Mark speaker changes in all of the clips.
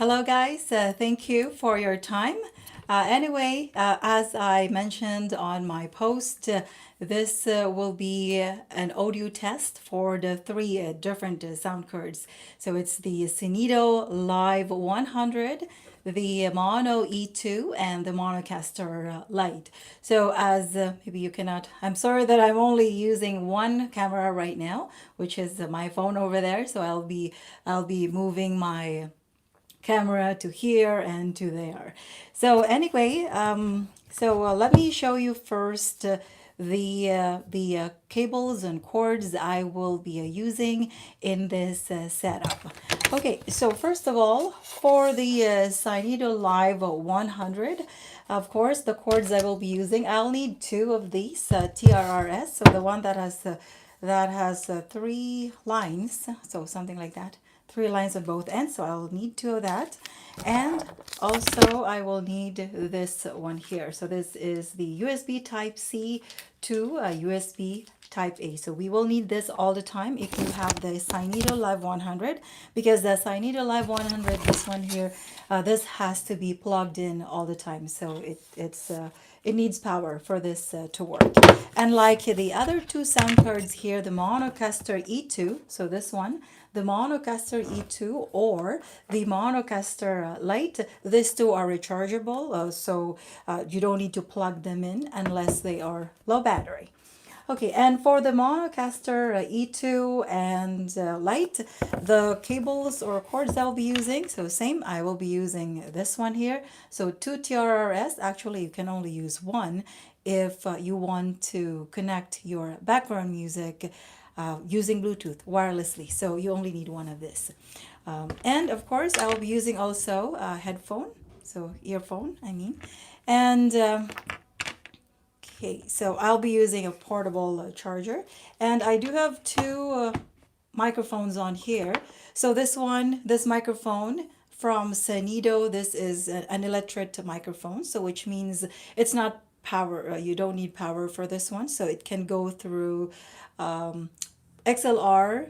Speaker 1: Hello, guys. Thank you for your time. Anyway, as I mentioned on my post, this will be an audio test for the three different sound cards. So it's the Sanido Live 100, the Mono E2, and the Monocaster Lite. So as maybe you cannot, I'm sorry that I'm only using one camera right now, which is my phone over there. So I'll be moving my camera to here and to there. So anyway, let me show you first the cables and cords I will be using in this setup. Okay, so first of all, for the Synido Live 100, of course, the cords I will be using, I'll need two of these TRRS. So the one that has three lines, so something like that, three lines on both ends. So I'll need two of that, and also I will need this one here. So this is the USB Type C to USB Type A. So we will need this all the time if you have the Synido Live 100, because the Synido Live 100, this one here, this has to be plugged in all the time. So it needs power for this to work. And like the other two sound cards here, the Monocaster E2, so this one, the Monocaster E2 or the Monocaster Lite, these two are rechargeable, so you don't need to plug them in unless they are low battery. Okay, and for the Monocaster E2 and Lite, the cables or cords I'll be using, so same, I will be using this one here. So two TRRS, actually you can only use one if you want to connect your background music using Bluetooth wirelessly. So you only need one of this. And of course, I will be using also a headphone, so earphone, I mean. And okay, so I'll be using a portable charger. And I do have two microphones on here. So this microphone from Sanido, this is an electric microphone, so which means it's not power, you don't need power for this one. So it can go through XLR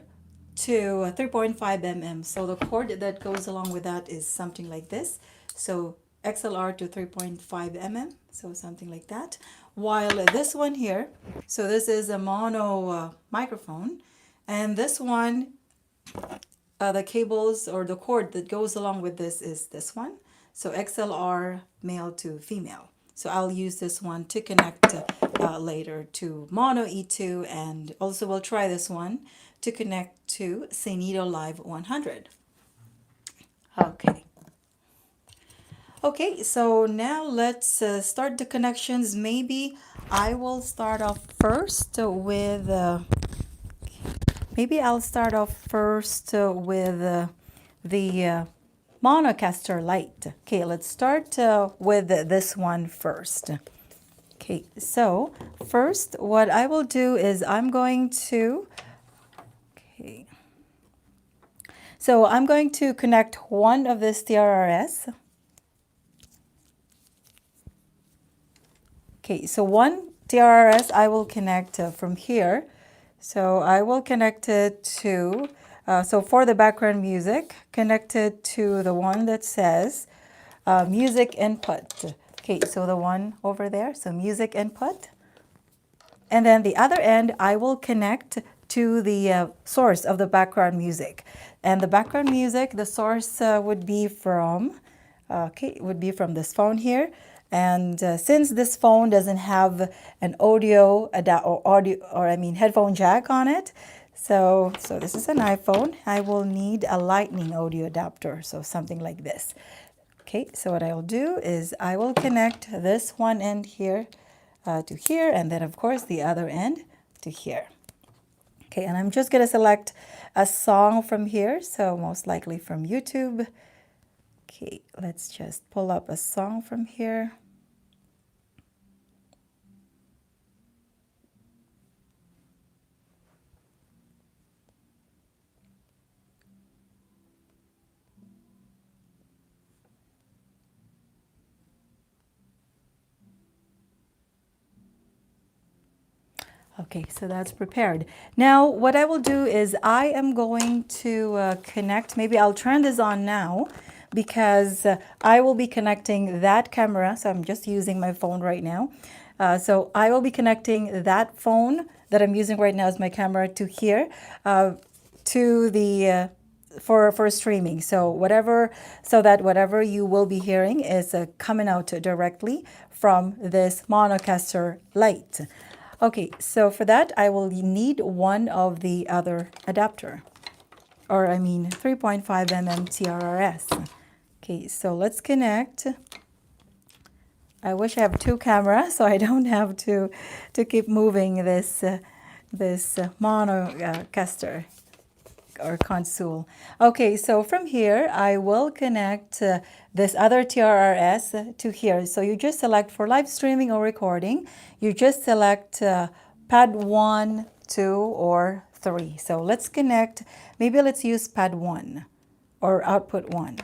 Speaker 1: to 3.5 mm. So the cord that goes along with that is something like this. So XLR to 3.5 mm, so something like that. While this one here, so this is a mono microphone, and this one, the cables or the cord that goes along with this is this one. So XLR male to female. So I'll use this one to connect later to Mono E2, and also we'll try this one to connect to Sanido Live 100. Okay. Okay, so now let's start the connections. Maybe I will start off first with the Monocaster Lite. Okay, let's start with this one first. Okay, so first what I will do is I'm going to connect one of this TRRS. Okay, so one TRRS I will connect from here. So I will connect it to, so for the background music, connect it to the one that says music input. Okay, so the one over there, so music input. And then the other end, I will connect to the source of the background music. And the background music, the source would be from this phone here. And since this phone doesn't have an headphone jack on it, so this is an iPhone, I will need a lightning audio adapter, so something like this. Okay, so what I'll do is I will connect this one end here to here, and then of course the other end to here. Okay, and I'm just gonna select a song from here, so most likely from YouTube. Okay, let's just pull up a song from here. Okay, so that's prepared. Now, what I will do is I am going to connect, maybe I'll turn this on now, because I will be connecting that camera. So I'm just using my phone right now. So I will be connecting that phone that I'm using right now as my camera to here, to the for streaming. So that whatever you will be hearing is coming out directly from this Monocaster Lite. Okay, so for that I will need one of the other adapter, or I mean 3.5 mm TRRS. Okay, so let's connect. I wish I have two cameras so I don't have to keep moving this Monocaster or console. Okay, so from here I will connect this other TRRS to here. So you just select for live streaming or recording, you just select pad 1, 2, or 3. So let's connect, maybe let's use pad 1 or output 1.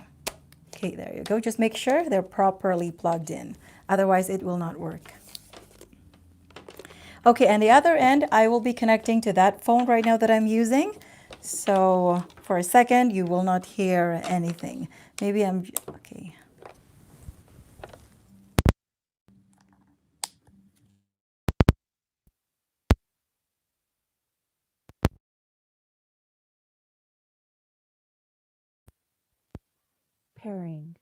Speaker 1: Okay, there you go. Just make sure they're properly plugged in. Otherwise, it will not work. Okay, and the other end, I will be connecting to that phone right now that I'm using. So for a second, you will not hear anything. Maybe okay.
Speaker 2: Pairing.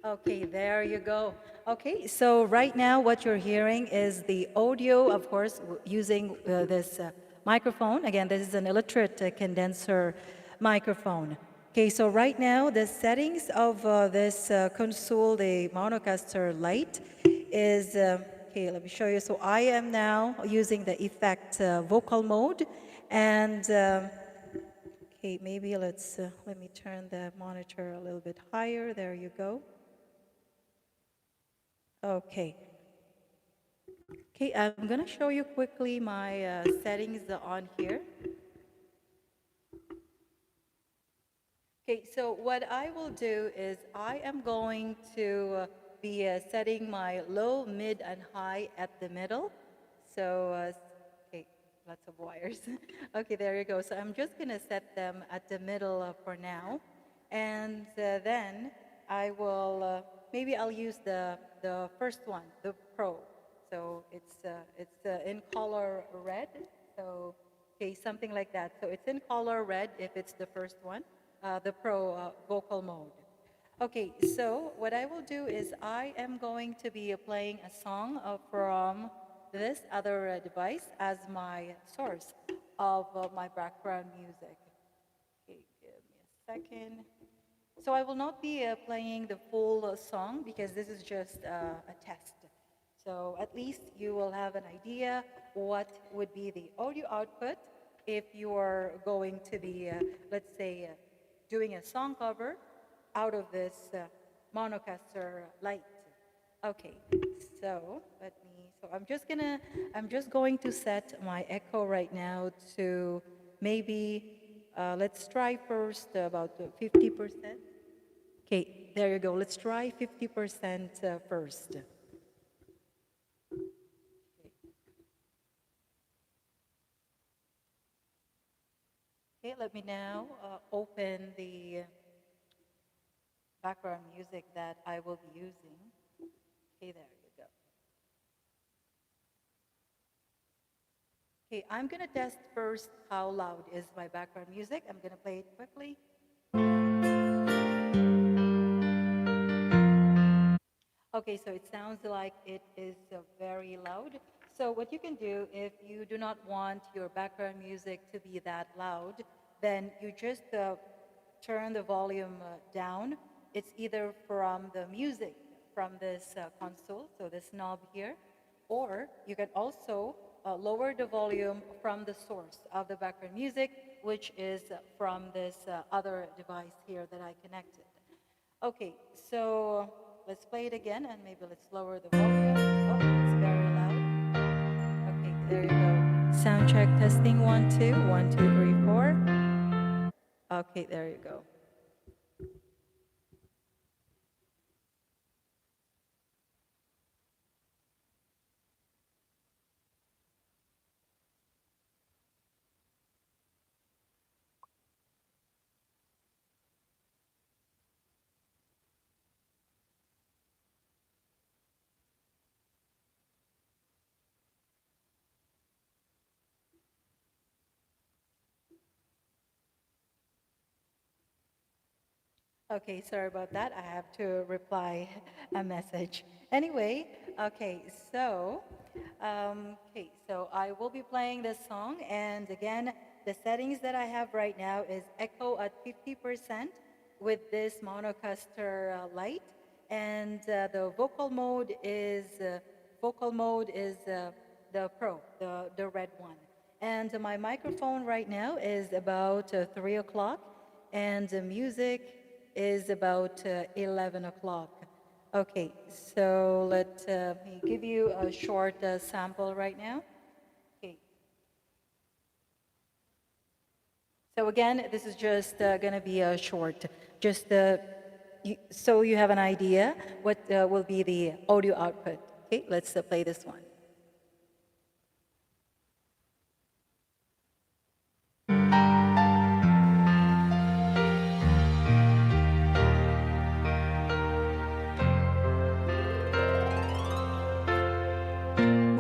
Speaker 1: Okay, there you go. Okay, so right now what you're hearing is the audio, of course, using this microphone. Again, this is an electret condenser microphone. Okay, so right now the settings of this console, the Monocaster Lite, is, okay, let me show you. So I am now using the effect vocal mode, and okay, maybe let me turn the monitor a little bit higher. There you go. Okay. Okay, I'm gonna show you quickly my settings on here. Okay, so what I will do is I am going to be setting my low, mid, and high at the middle. So, okay, lots of wires. Okay, there you go. So I'm just gonna set them at the middle for now, and then I will maybe I'll use the first one, the Pro. So it's in color red. So okay, something like that. So it's in color red if it's the first one, the Pro vocal mode. Okay, so what I will do is I am going to be playing a song from this other device as my source of my background music. Okay, give me a second. So I will not be playing the full song because this is just a test. So at least you will have an idea what would be the audio output if you are going to be, let's say, doing a song cover out of this Monocaster Lite. Okay, so I'm just going to set my echo right now to maybe, let's try first about 50%. Okay, there you go. Let's try 50% first. Okay, let me now open the background music that I will be using. Okay, there you go. Okay, I'm gonna test first how loud is my background music. I'm gonna play it quickly. Okay, so it sounds like it is very loud. So what you can do if you do not want your background music to be that loud, then you just turn the volume down. It's either from the music from this console, so this knob here, or you can also lower the volume from the source of the background music, which is from this other device here that I connected. Okay, so let's play it again and maybe let's lower the volume. Oh, it's very loud. Okay, there you go. Sound check testing 1, 2, 1, 2, 3, 4. Okay, there you go. Okay, sorry about that. I have to reply a message. Anyway, okay, so I will be playing this song, and again, the settings that I have right now is echo at 50% with this Monocaster Lite, and the vocal mode is the Pro, the red one, and my microphone right now is about 3 o'clock, and the music is about 11 o'clock. Okay, so let me give you a short sample right now. Okay. So again, this is just going to be a short, just so you have an idea what will be the audio output. Okay, let's play this one.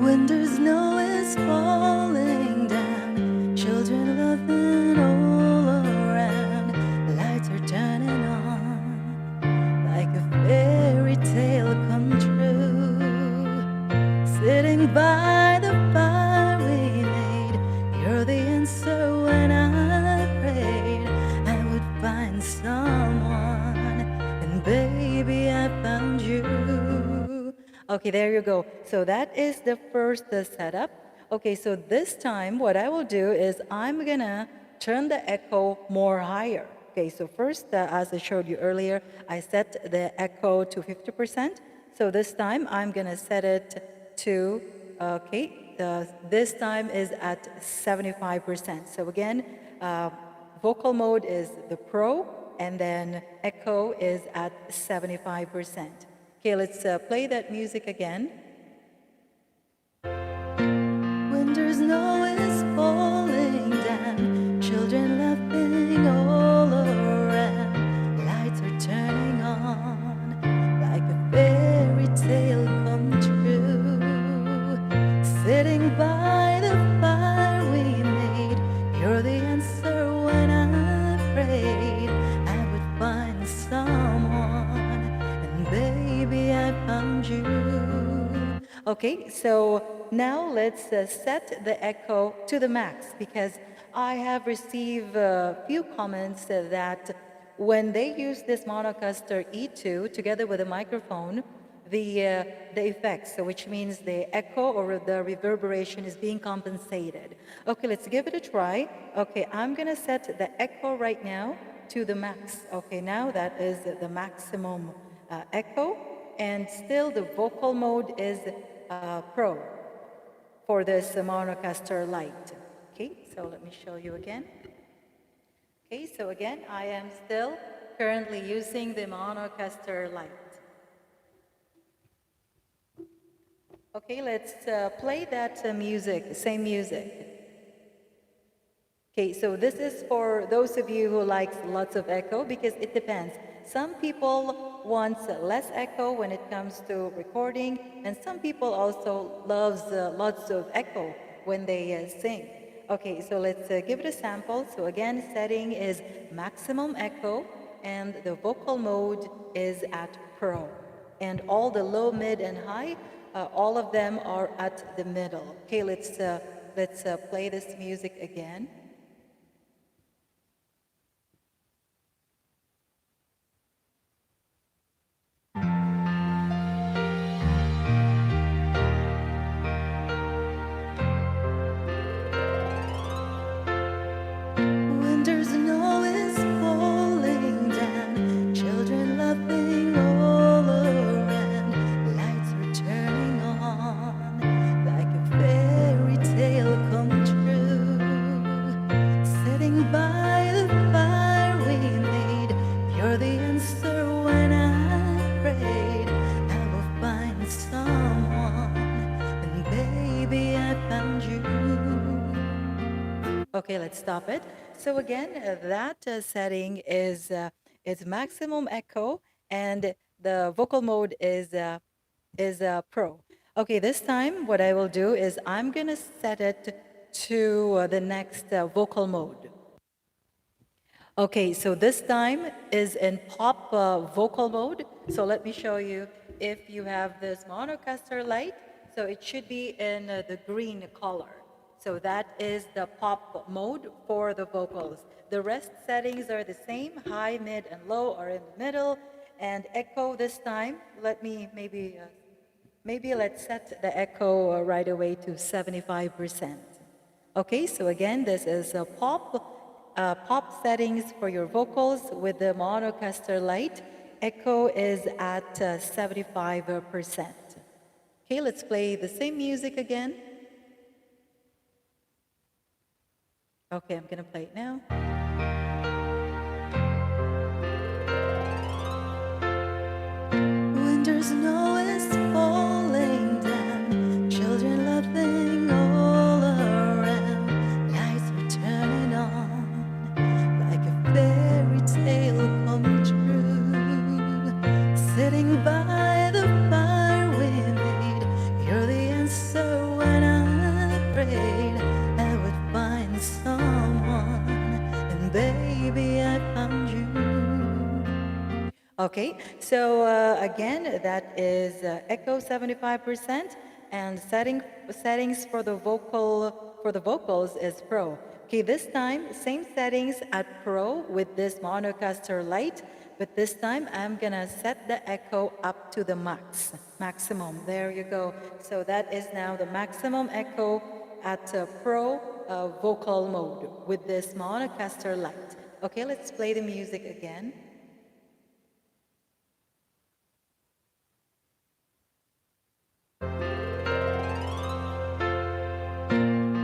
Speaker 1: Winter snow is falling down, children laughing all around, lights are turning on, like a fairy tale come true. Sitting by the fire we made, you're the answer when I prayed I would find someone, and baby I found you. Okay, there you go. So that is the first setup. Okay, so this time what I will do is I'm gonna turn the echo more higher. Okay, so first, as I showed you earlier, I set the echo to 50%. So this time I'm gonna set it to, this time is at 75%. So again, vocal mode is the Pro, and then echo is at 75%. Okay, let's play that music again. Winter snow is falling down, children laughing all around, lights are turning on, like a fairy tale come true. Sitting by the fire we made, you're the answer when I prayed I would find someone, and baby I found you. Okay, so now let's set the echo to the max, because I have received a few comments that when they use this Monocaster E2 together with a microphone, the effects, so which means the echo or the reverberation is being compensated. Okay, let's give it a try. Okay, I'm gonna set the echo right now to the max. Okay, now that is the maximum echo, and still the vocal mode is Pro for this Monocaster Lite. Okay, so let me show you again. Okay, so again, I am still currently using the Monocaster Lite. Okay, let's play that music, same music. Okay, so this is for those of you who likes lots of echo because it depends. Some people want less echo when it comes to recording, and some people also loves lots of echo when they sing. Okay, so let's give it a sample. So again, setting is maximum echo, and the vocal mode is at Pro. And all the low, mid, and high, all of them are at the middle. Okay, let's play this music again. Winter snow is falling down, children laughing all around, lights are turning on, like a fairy tale come true. Sitting by the fire we made, you're the answer when I prayed. I will find someone, and baby I found you. Okay, let's stop it. So again, that setting is maximum echo, and the vocal mode is Pro. Okay, this time what I will do is I'm gonna set it to the next vocal mode. Okay, so this time is in pop vocal mode. So let me show you. If you have this Monocaster Lite, so it should be in the green color. So that is the pop mode for the vocals. The rest settings are the same. High, mid, and low are in the middle. And echo this time, let me maybe let's set the echo right away to 75%. Okay, so again, this is a pop settings for your vocals with the Monocaster Lite. Echo is at 75%. Okay, let's play the same music again. Okay, I'm gonna play it now. Winter snow is falling down, children laughing all around, lights are turning on, like a fairy tale come true. Sitting by the fire we made, you're the answer when I prayed I would find someone, and baby I found you. Okay, so again, that is echo 75%, and settings for the vocals is Pro. Okay, this time same settings at Pro with this Monocaster Lite, but this time I'm gonna set the echo up to the maximum. There you go. So that is now the maximum echo at Pro vocal mode with this Monocaster Lite. Okay, let's play the music again.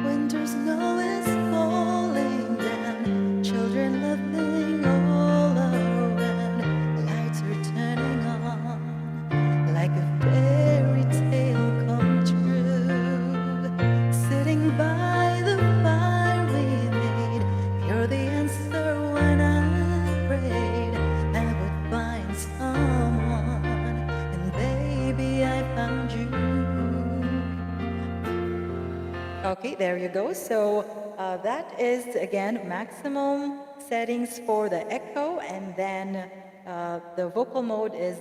Speaker 1: Winter snow is falling down, children laughing all around, lights are turning on, like a fairy tale come true. Sitting by the fire we made, you're the answer when I prayed I would find someone, and baby I found you. Okay, there you go. So that is, again, maximum settings for the echo, and then the vocal mode is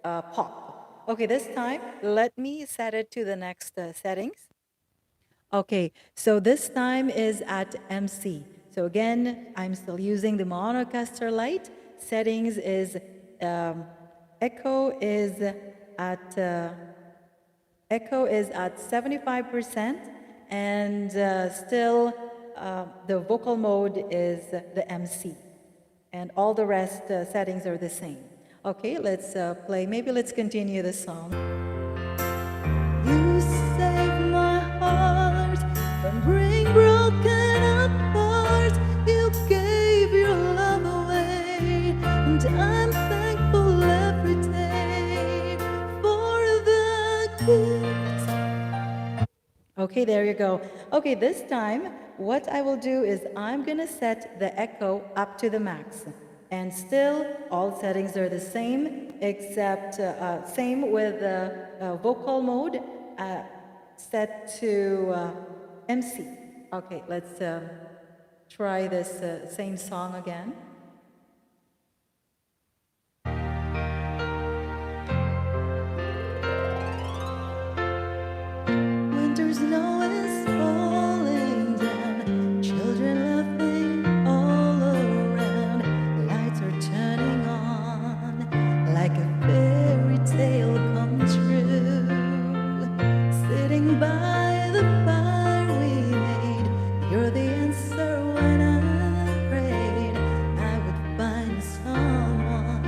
Speaker 1: pop. Okay, this time, let me set it to the next settings. Okay, so this time is at MC. So again, I'm still using the Monocaster Lite. Settings is echo is at 75%, and still the vocal mode is the MC. and all the rest settings are the same. Okay, let's play. Maybe let's continue the song. You saved my heart from being broken apart. You gave your love away, and I'm thankful every day for the gift. Okay, there you go. Okay, this time, what I will do is I'm gonna set the echo up to the max. And still, all settings are the same, except same with the vocal mode, set to MC. Okay, let's try this same song again. Winter snow is falling down, children laughing all around, lights are turning on, like a fairy tale come true. Sitting by the fire we made, you're the answer when I prayed I would find someone,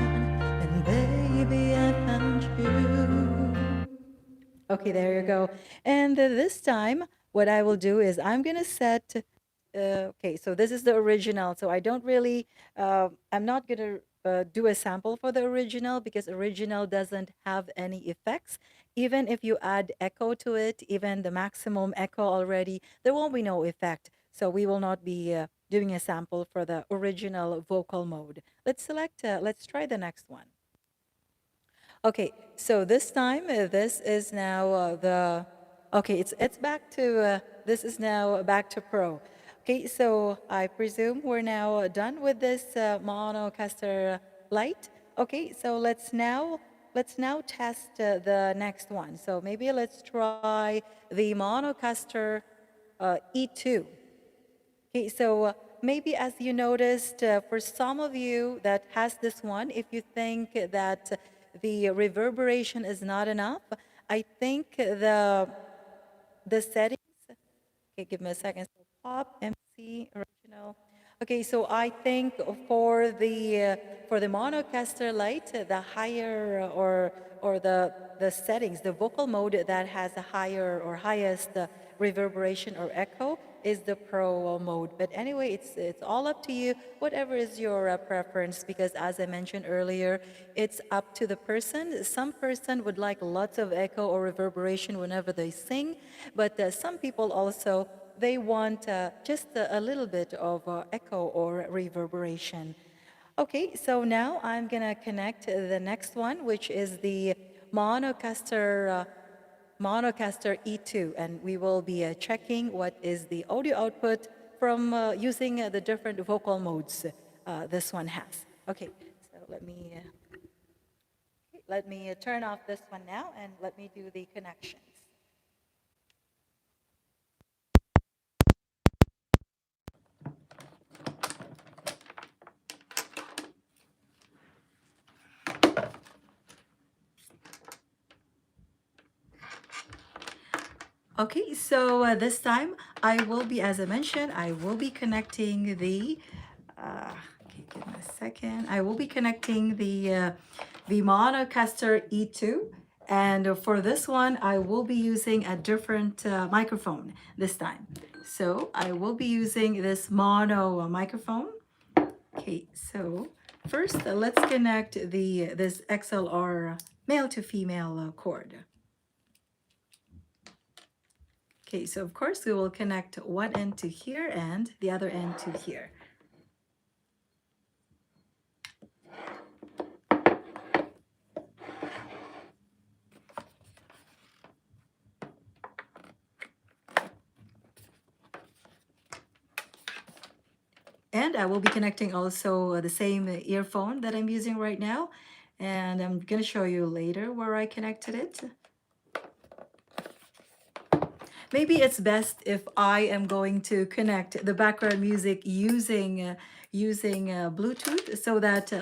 Speaker 1: and baby I found you. Okay, there you go. And this time, what I will do is I'm gonna set. Okay, so this is the original. So I don't really. I'm not gonna do a sample for the original because original doesn't have any effects. Even if you add echo to it, even the maximum echo already, there won't be no effect. So we will not be doing a sample for the original vocal mode. Let's select. Let's try the next one. Okay, so this time this is now the okay. It's back to this is now back to Pro. Okay, so I presume we're now done with this Monocaster Lite. Okay, so let's now test the next one. So maybe let's try the Monocaster E2. Okay, so maybe as you noticed, for some of you that has this one, if you think that the reverberation is not enough, I think the settings. Okay, give me a second. So pop, MC, original. Okay, so I think for the Monocaster Lite, the higher or the settings, the vocal mode that has a higher or highest reverberation or echo is the Pro mode. But anyway, it's all up to you. Whatever is your preference, because as I mentioned earlier, it's up to the person. Some person would like lots of echo or reverberation whenever they sing, but some people also they want just a little bit of echo or reverberation. Okay, so now I'm gonna connect the next one, which is the Monocaster Monocaster E2, and we will be checking what is the audio output from using the different vocal modes this one has. Okay, so let me turn off this one now, and let me do the connections. Okay, so this time I will be, as I mentioned, I will be connecting the. Okay, give me a second. I will be connecting the Monocaster E2, and for this one, I will be using a different microphone this time. So I will be using this mono microphone. Okay, so first let's connect the this XLR male to female cord. Okay, so of course we will connect one end to here and the other end to here. And I will be connecting also the same earphone that I'm using right now. And I'm going to show you later where I connected it. Maybe it's best if I am going to connect the background music using Bluetooth so that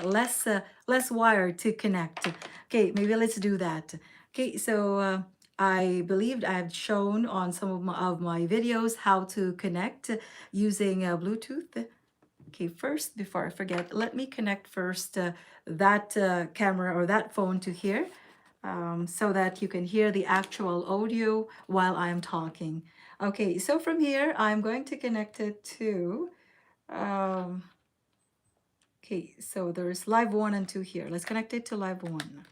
Speaker 1: less wire to connect. Okay, maybe let's do that. Okay, so I believed I've shown on some of my videos how to connect using Bluetooth. Okay, first, before I forget, let me connect first that camera or that phone to here so that you can hear the actual audio while I'm talking. Okay, so from here, I'm going to connect it to, um, okay, so there's live one and two here. Let's connect it to live one.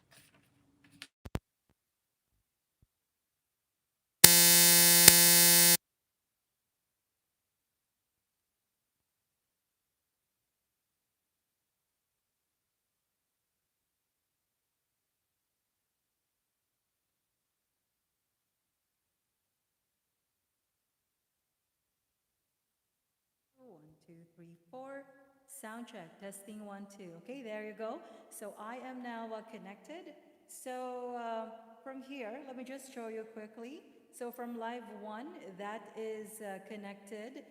Speaker 1: 1, 2, 3, 4. Sound check. Testing 1, 2. Okay, there you go. So I am now connected. So from here, let me just show you quickly. So from live one, that is connected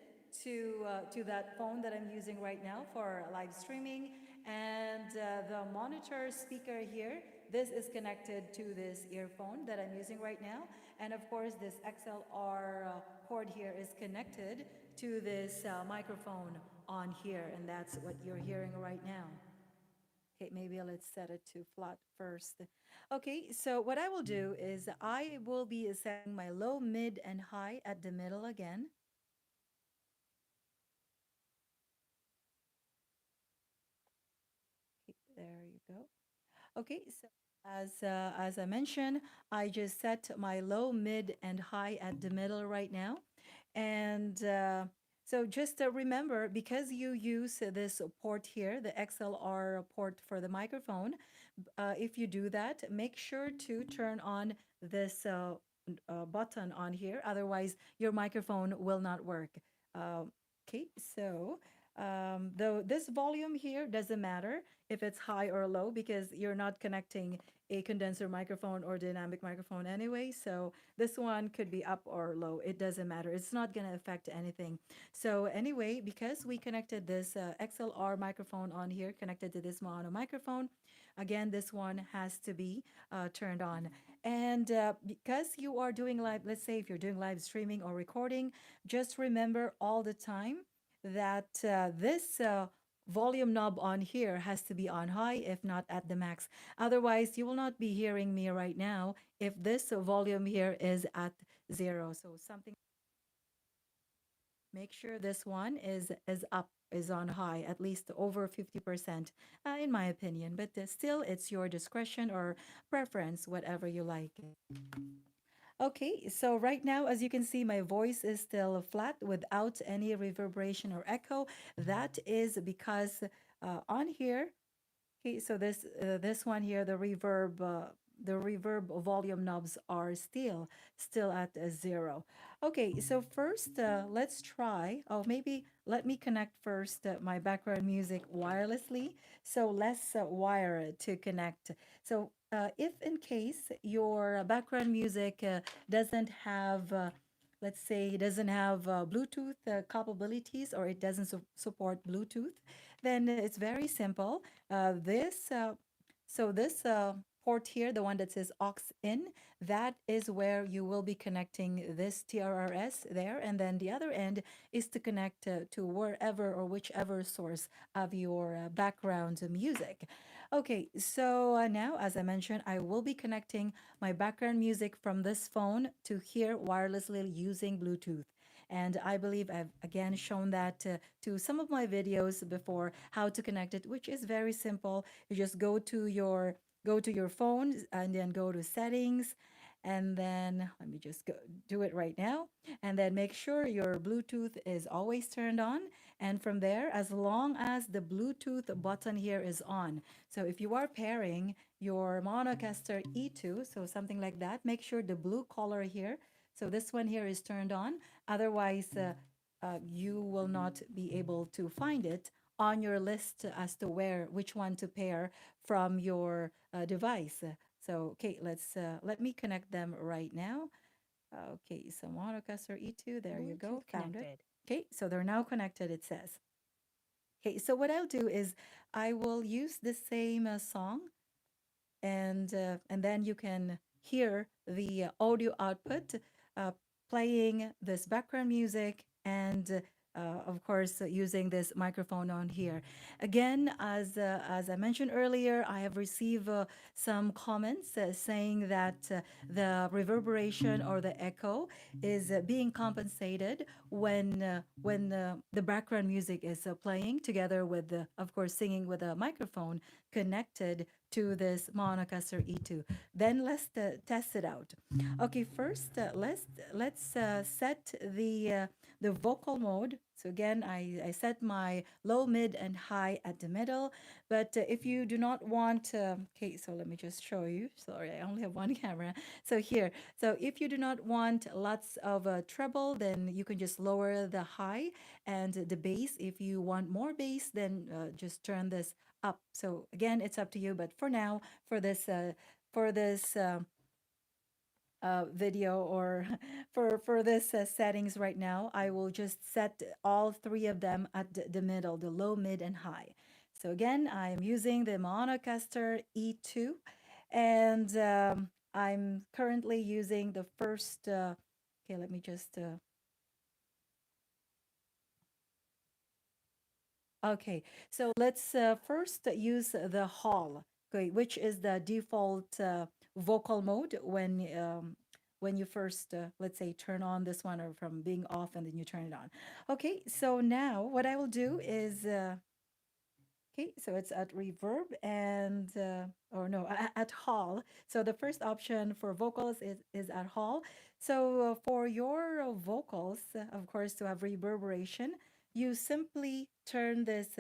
Speaker 1: to that phone that I'm using right now for live streaming, and the monitor speaker here. This is connected to this earphone that I'm using right now, and of course, this XLR cord here is connected to this microphone on here, and that's what you're hearing right now. Okay, maybe let's set it to flat first. Okay, so what I will do is I will be setting my low, mid, and high at the middle again. Okay, there you go. Okay, so as I mentioned, I just set my low, mid, and high at the middle right now. And so just remember, because you use this port here, the XLR port for the microphone, if you do that, make sure to turn on this button on here. Otherwise, your microphone will not work. Okay, so though this volume here doesn't matter if it's high or low because you're not connecting a condenser microphone or dynamic microphone anyway. So this one could be up or low. It doesn't matter. It's not going to affect anything. So anyway, because we connected this XLR microphone on here, connected to this mono microphone, again, this one has to be turned on. And because you are doing live, let's say if you're doing live streaming or recording, just remember all the time that this volume knob on here has to be on high, if not at the max. Otherwise, you will not be hearing me right now if this volume here is at zero. So something, make sure this one is up, is on high, at least over 50%, in my opinion. But still, it's your discretion or preference, whatever you like. Okay, so right now, as you can see, my voice is still flat without any reverberation or echo. That is because on here, okay, so this one here, the reverb volume knobs are still at zero. Okay, so first let's try. Oh, maybe let me connect first my background music wirelessly. So let's wire it to connect. So if in case your background music doesn't have let's say it doesn't have Bluetooth capabilities, or it doesn't support Bluetooth, then it's very simple. This so this port here, the one that says aux in, that is where you will be connecting this TRRS there, and then the other end is to connect to wherever or whichever source of your background music. Okay, so now, as I mentioned, I will be connecting my background music from this phone to here wirelessly using Bluetooth. And I believe I've again shown that to some of my videos before, how to connect it, which is very simple. You just go to your phone and then go to settings, and then let me just go do it right now, and then make sure your Bluetooth is always turned on. And from there, as long as the Bluetooth button here is on, so if you are pairing your Monocaster E2, so something like that, make sure the blue color here, so this one here is turned on. Otherwise, you will not be able to find it on your list as to which one to pair from your device. So, okay, let me connect them right now. Okay, so Monocaster E2, there you go,
Speaker 2: Bluetooth
Speaker 1: found it.
Speaker 2: connected.
Speaker 1: Okay, so they're now connected, it says. Okay, so what I'll do is I will use the same song, and then you can hear the audio output uh, playing this background music and of course, using this microphone on here. Again, as I mentioned earlier, I have received some comments saying that the reverberation or the echo is being compensated when the background music is playing together with the, of course, singing with a microphone connected to this Monocaster E2. Then let's test it out. Okay, first let's set the vocal mode. So again, I set my low, mid, and high at the middle. But if you do not want, okay, so let me just show you. Sorry, I only have one camera. So here, so if you do not want lots of treble, then you can just lower the high and the bass. If you want more bass, then just turn this up. So again, it's up to you. But for now, for this video or for this settings right now, I will just set all three of them at the middle, the low, mid, and high. So again, I'm using the Monocaster E2, and I'm currently using the first, okay, let me just, okay, so let's first use the hall, okay, which is the default vocal mode when you first, let's say, turn on this one or from being off and then you turn it on. Okay, so now what I will do is okay, so it's at reverb and, or no, at hall. So the first option for vocals is at hall. So for your vocals, of course, to have reverberation, you simply turn this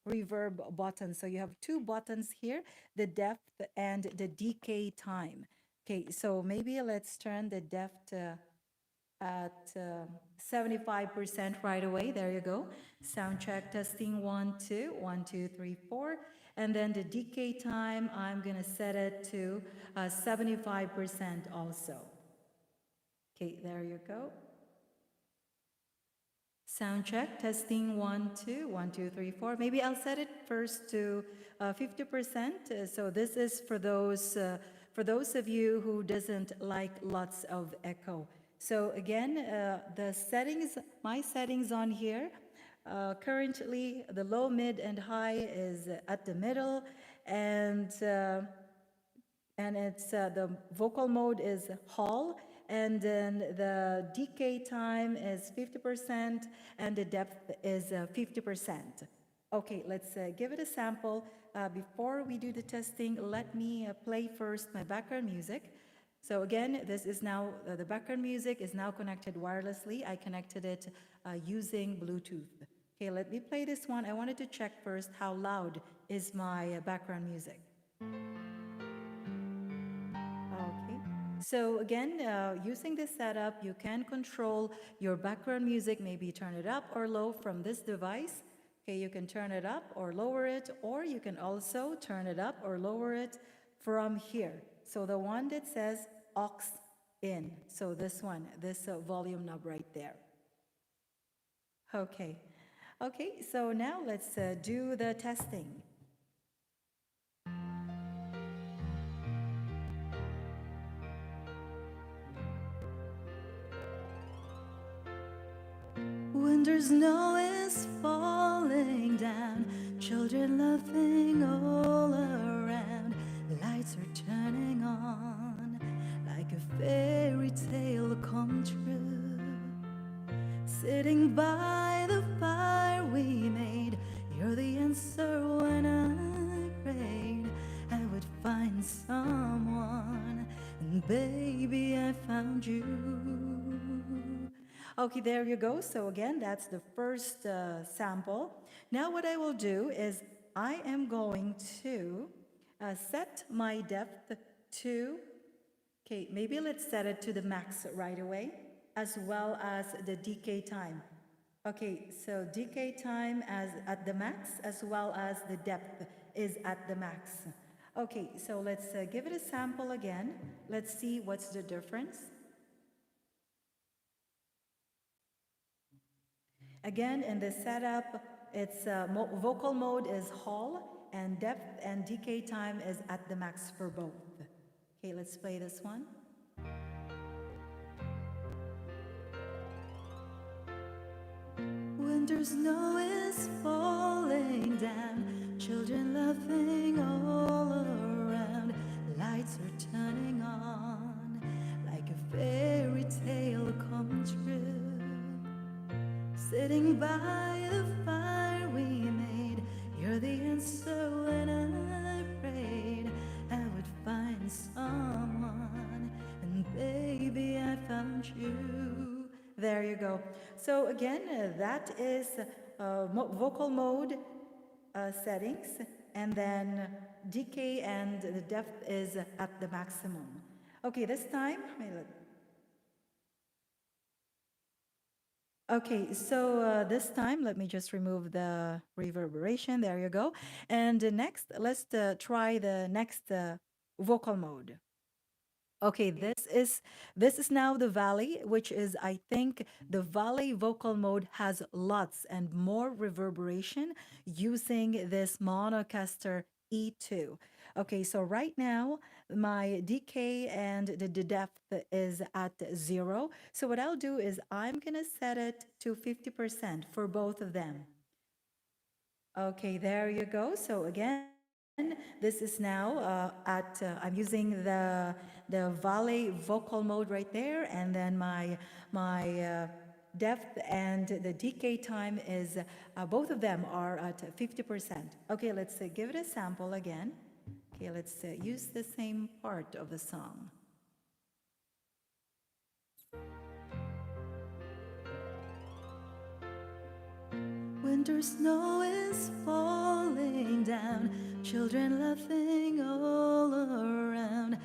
Speaker 1: reverb button. So you have two buttons here, the depth and the decay time. Okay, so maybe let's turn the depth at 75% right away. There you go. Sound check, testing, 1, 2, 1, 2, 3, 4. And then the decay time, I'm going to set it to 75% also. Okay, there you go. Sound check, testing, 1, 2, 1, 2, 3, 4. Maybe I'll set it first to 50%. So this is for those of you who doesn't like lots of echo. So again, the settings, my settings on here, currently the low, mid, and high is at the middle, and it's the vocal mode is hall, and then the decay time is 50% and the depth is 50%. Okay, let's give it a sample. Before we do the testing, let me play first my background music. So again, this is now, the background music is now connected wirelessly. I connected it using Bluetooth. Okay, let me play this one. I wanted to check first how loud is my background music. Okay. So again, using this setup, you can control your background music, maybe turn it up or low from this device. Okay, you can turn it up or lower it, or you can also turn it up or lower it from here. So the one that says aux in. So this one, this volume knob right there. Okay. Okay, so now let's do the testing. Winter snow is falling down, children laughing all around, lights are turning on, like a fairy tale come true. Sitting by the fire we made, you're the answer when I prayed I would find someone, and baby I found you. Okay, there you go. So again, that's the first sample. Now what I will do is I am going to set my depth to, okay, maybe let's set it to the max right away, as well as the decay time. Okay, so decay time as at the max, as well as the depth is at the max. Okay, so let's give it a sample again. Let's see what's the difference. Again, in the setup, it's vocal mode is hall, and depth and decay time is at the max for both. Okay, let's play this one. Winter snow is falling down, children laughing all around, lights are turning on, like a fairy tale come true. Sitting by the fire we made, you're the answer when I prayed I would find someone, and baby, I found you. There you go. So again, that is vocal mode settings, and then decay and the depth is at the maximum. Okay, this time, okay, so this time, let me just remove the reverberation. There you go. And next, let's try the next vocal mode. Okay, this is now the valley, which is, I think, the valley vocal mode has lots and more reverberation using this Monocaster E2. Okay, so right now my decay and the depth is at 0. So what I'll do is I'm gonna set it to 50% for both of them. Okay, there you go. So again, this is now I'm using the Valley vocal mode right there, and then my depth and the decay time is both of them are at 50%. Okay, let's give it a sample again. Okay, let's use the same part of the song. Winter snow is falling down, children laughing all around,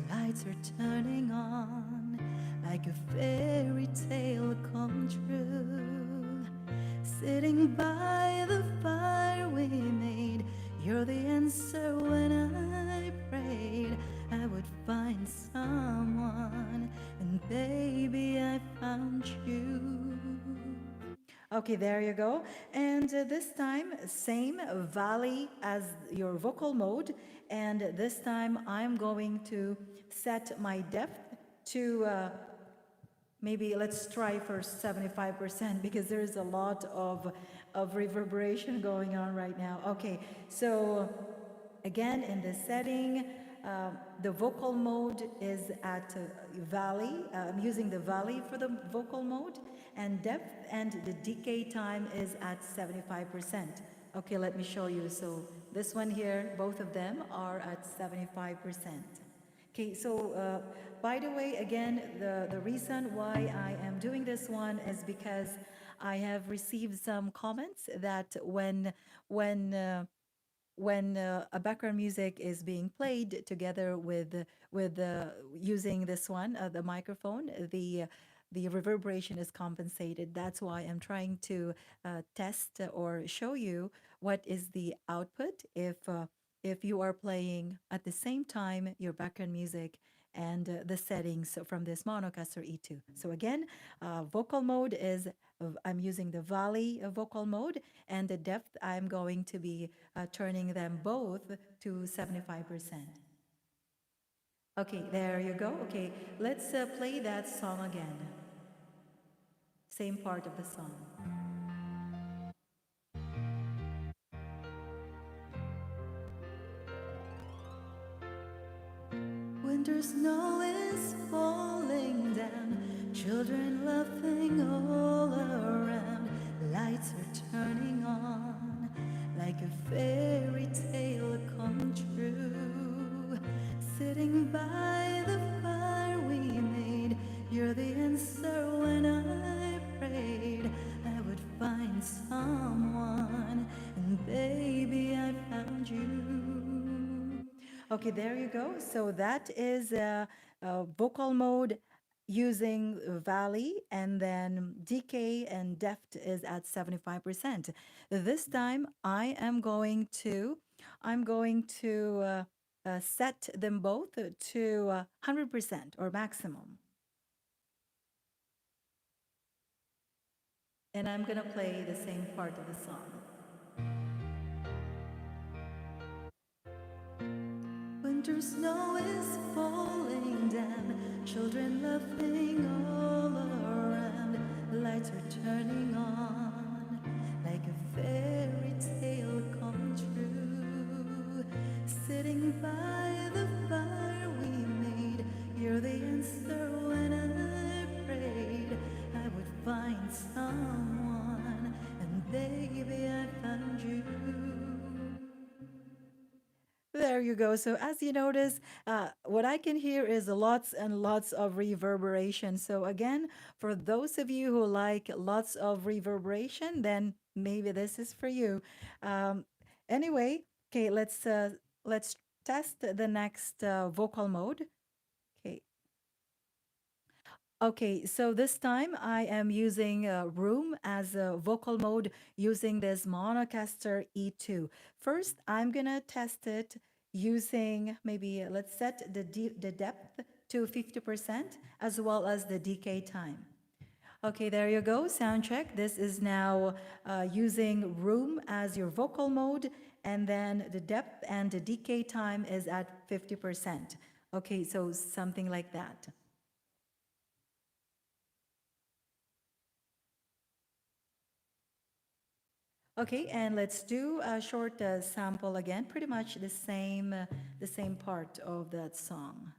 Speaker 1: lights are turning on, like a fairy tale come true. Sitting by the fire we made, you're the answer when I prayed I would find someone, and baby, I found you. Okay, there you go. And this time, same valley as your vocal mode. And this time, I'm going to set my depth to maybe let's try for 75% because there's a lot of reverberation going on right now. Okay, so again, in the setting, the vocal mode is at valley. I'm using the valley for the vocal mode, and depth and the decay time is at 75%. Okay, let me show you. So this one here, both of them are at 75%. Okay, so by the way, again, the reason why I am doing this one is because I have received some comments that when a background music is being played together with using this one, the microphone, the reverberation is compensated. That's why I'm trying to test or show you what is the output if you are playing at the same time your background music and the settings from this Monocaster E2. So again, vocal mode is I'm using the Valley vocal mode, and the depth I'm going to be turning them both to 75%. Okay, there you go. Okay, let's play that song again. Same part of the song. Winter snow is falling down, children laughing all around, lights are turning on, like a fairy tale come true. Sitting by the fire we made, you're the answer when I prayed I would find someone, and baby, I found you. Okay, there you go. So that is vocal mode using valley, and then decay and depth is at 75%. This time I'm going to set them both to 100% or maximum. And I'm going to play the same part of the song. Winter snow is falling down, children laughing all around, lights are turning on, Sitting by the fire we made, you're the answer when I prayed I would find someone, and baby, I found you. There you go. So as you notice, what I can hear is lots and lots of reverberation. So again, for those of you who like lots of reverberation, then maybe this is for you. Um, anyway, okay, let's test the next vocal mode. Okay. Okay, so this time I am using Room as a vocal mode using this Monocaster E2. First, I'm gonna test it using maybe let's set the depth to 50% as well as the decay time. Okay, there you go, sound check. This is now using Room as your vocal mode, and then the depth and the decay time is at 50%. Okay, so something like that. Okay, and let's do a short sample again, pretty much the same part of that song.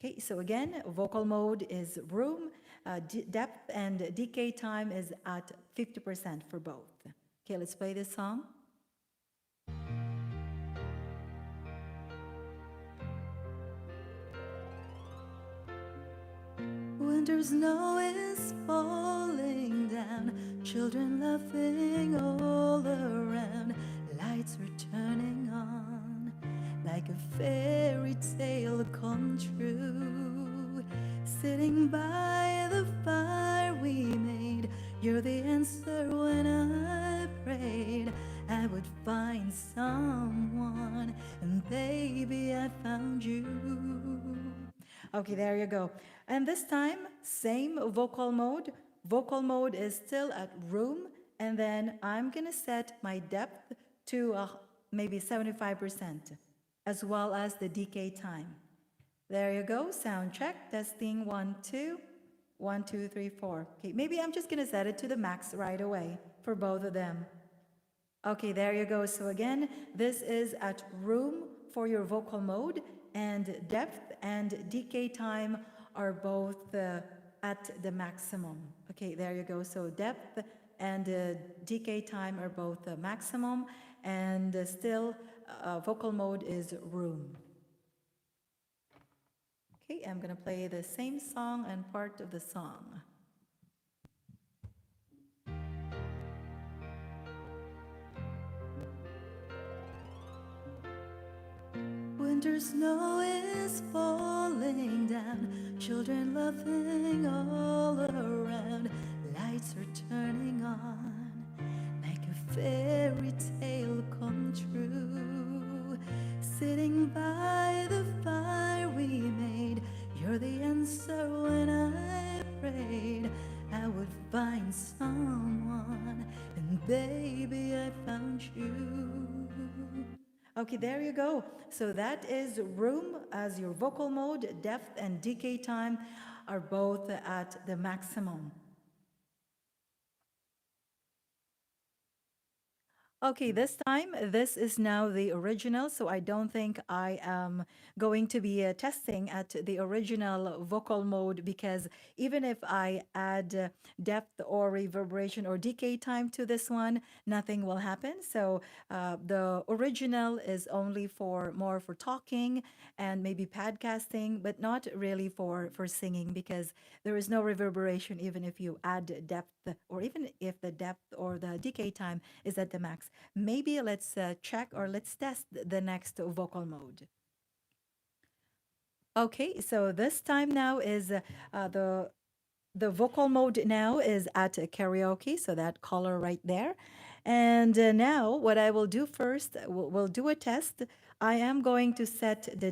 Speaker 1: Okay, so again, vocal mode is Room, depth and decay time is at 50% for both. Okay, let's play this song. Winter snow is falling down, children laughing all around, lights are turning on, like a fairy tale come true. Sitting by the fire we made, you're the answer when I prayed I would find someone, and baby, I found you. Okay, there you go. And this time, same vocal mode. Vocal mode is still at Room, and then I'm gonna set my depth to maybe 75%, as well as the decay time. There you go, sound check, testing 1, 2, 1, 2, 3, 4. Okay, maybe I'm just gonna set it to the max right away for both of them. Okay, there you go. So again, this is at Room for your vocal mode, and depth and decay time are both at the maximum. Okay, there you go. So depth and decay time are both the maximum, and still vocal mode is Room. Okay, I'm gonna play the same song and part of the song. Winter snow is falling down, children laughing all around, lights are turning on, like a fairy tale come true. Sitting by the fire we made, you're the answer when I prayed I would find someone, and baby, I found you. Okay, there you go. So that is Room as your vocal mode. Depth and decay time are both at the maximum. Okay, this time, this is now the original, so I don't think I am going to be testing at the original vocal mode, because even if I add depth or reverberation or decay time to this one, nothing will happen. So the original is only for more for talking and maybe podcasting, but not really for singing, because there is no reverberation even if you add depth, or even if the depth or the decay time is at the max. Maybe let's check or let's test the next vocal mode. Okay, so this time now is the vocal mode now is at karaoke, so that color right there. And now what I will do first, we'll do a test. I am going to set the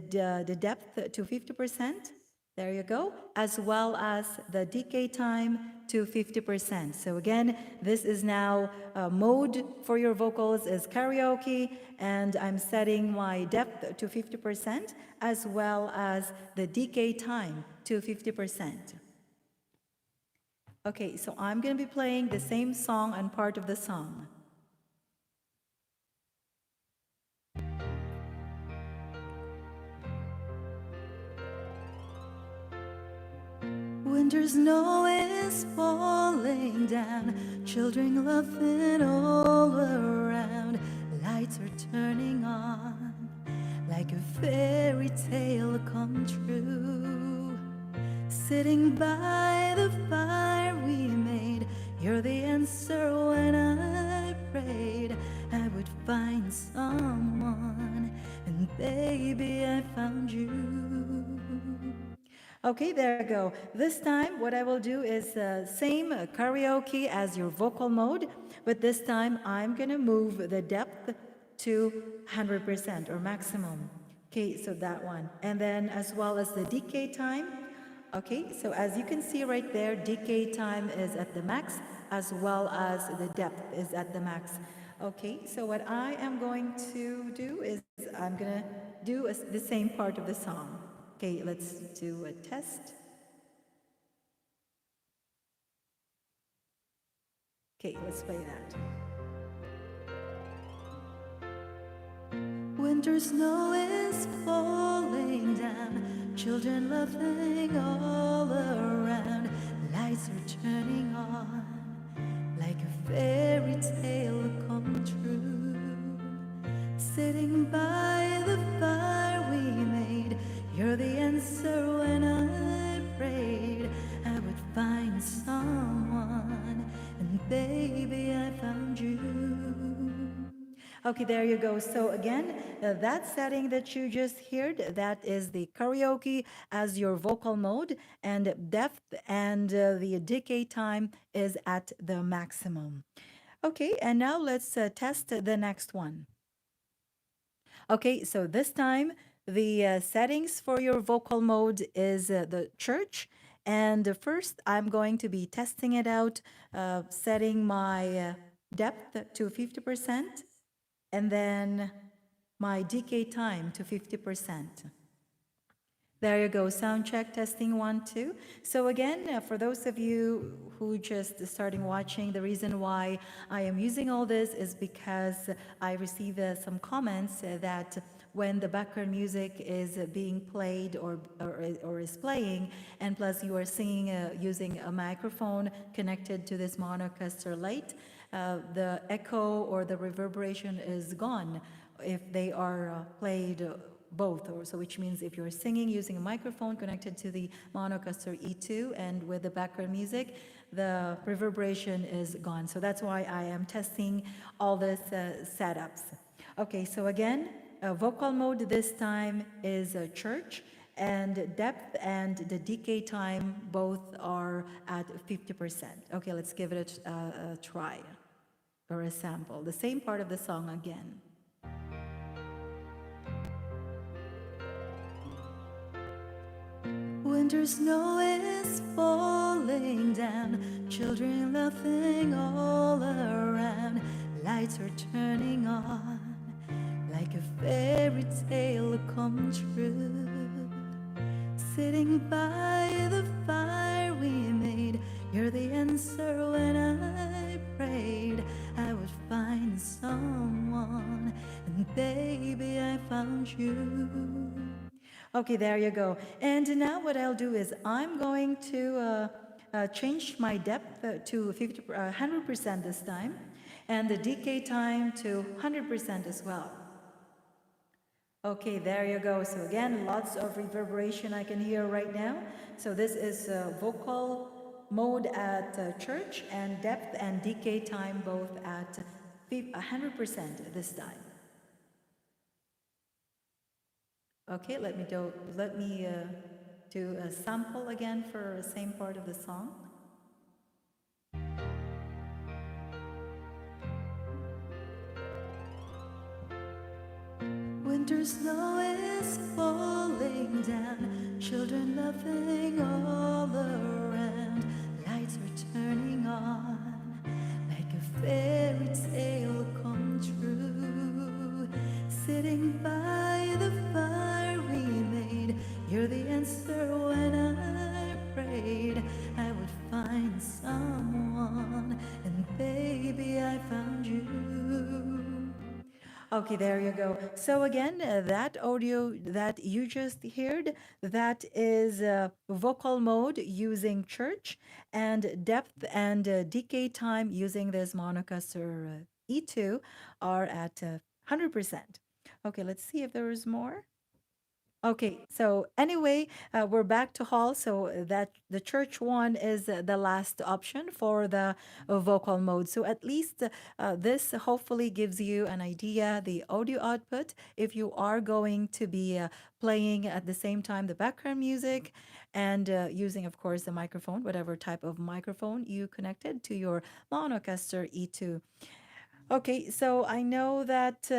Speaker 1: depth to 50%. There you go, as well as the decay time to 50%. So again, this is now mode for your vocals is karaoke, and I'm setting my depth to 50% as well as the decay time to 50%. Okay, so I'm going to be playing the same song and part of the song. Winter snow is falling down, children laughing all around, lights are turning on, like a fairy tale come true. Sitting by the fire we made, you're the answer when I prayed I would find someone, and baby, I found you. Okay, there you go. This time, what I will do is same karaoke as your vocal mode, but this time I'm gonna move the depth to 100% or maximum. Okay, so that one. And then as well as the decay time. Okay, so as you can see right there, decay time is at the max, as well as the depth is at the max. Okay, so what I am going to do is I'm gonna do the same part of the song. Okay, let's do a test. Okay, let's play that. Winter snow is falling down, children laughing all around, lights are turning on, like a fairy tale come true. Sitting by the fire we made, you're the answer when I prayed I would find someone, and baby, I found you. Okay, there you go. So again, that setting that you just heard, that is the karaoke as your vocal mode, and depth and the decay time is at the maximum. Okay, and now let's test the next one. Okay, so this time the settings for your vocal mode is the church. And first, I'm going to be testing it out, setting my depth to 50%, and then my decay time to 50%. There you go, sound check, testing 1, 2. So again, for those of you who just starting watching, the reason why I am using all this is because I received some comments that when the background music is being played or is playing, and plus you are singing using a microphone connected to this Monocaster Lite, the echo or the reverberation is gone if they are played both, or so, which means if you're singing using a microphone connected to the Monocaster E2 and with the background music, the reverberation is gone. So that's why I am testing all this setups. Okay, so again, vocal mode this time is church, and depth and the decay time both are at 50%. Okay, let's give it a try or a sample. The same part of the song again. Winter snow is falling down, children laughing all around, lights are turning on, like a fairy tale come true. Sitting by the fire we made, you're the answer when I prayed I would find someone, and baby, I found you. Okay, there you go. And now what I'll do is I'm going to change my depth to 100% this time, and the decay time to 100% as well. Okay, there you go. So again, lots of reverberation I can hear right now. So this is vocal mode at church, and depth and decay time both at 100% this time. Okay, let me do a sample again for the same part of the song. Winter snow is falling down, children laughing all around, lights are turning on, like a fairy tale come true. Sitting by the fire we made, you're the answer when I prayed I would find someone, and baby, I found you. Okay, there you go. So again, that audio that you just heard, that is vocal mode using church, and depth and decay time using this Monocaster E2 are at 100%. Okay, let's see if there is more. Okay, so anyway, we're back to hall. So that the church one is the last option for the vocal mode. So at least this hopefully gives you an idea the audio output if you are going to be playing at the same time the background music and using, of course, the microphone, whatever type of microphone you connected to your Monocaster E2. Okay, so I know that.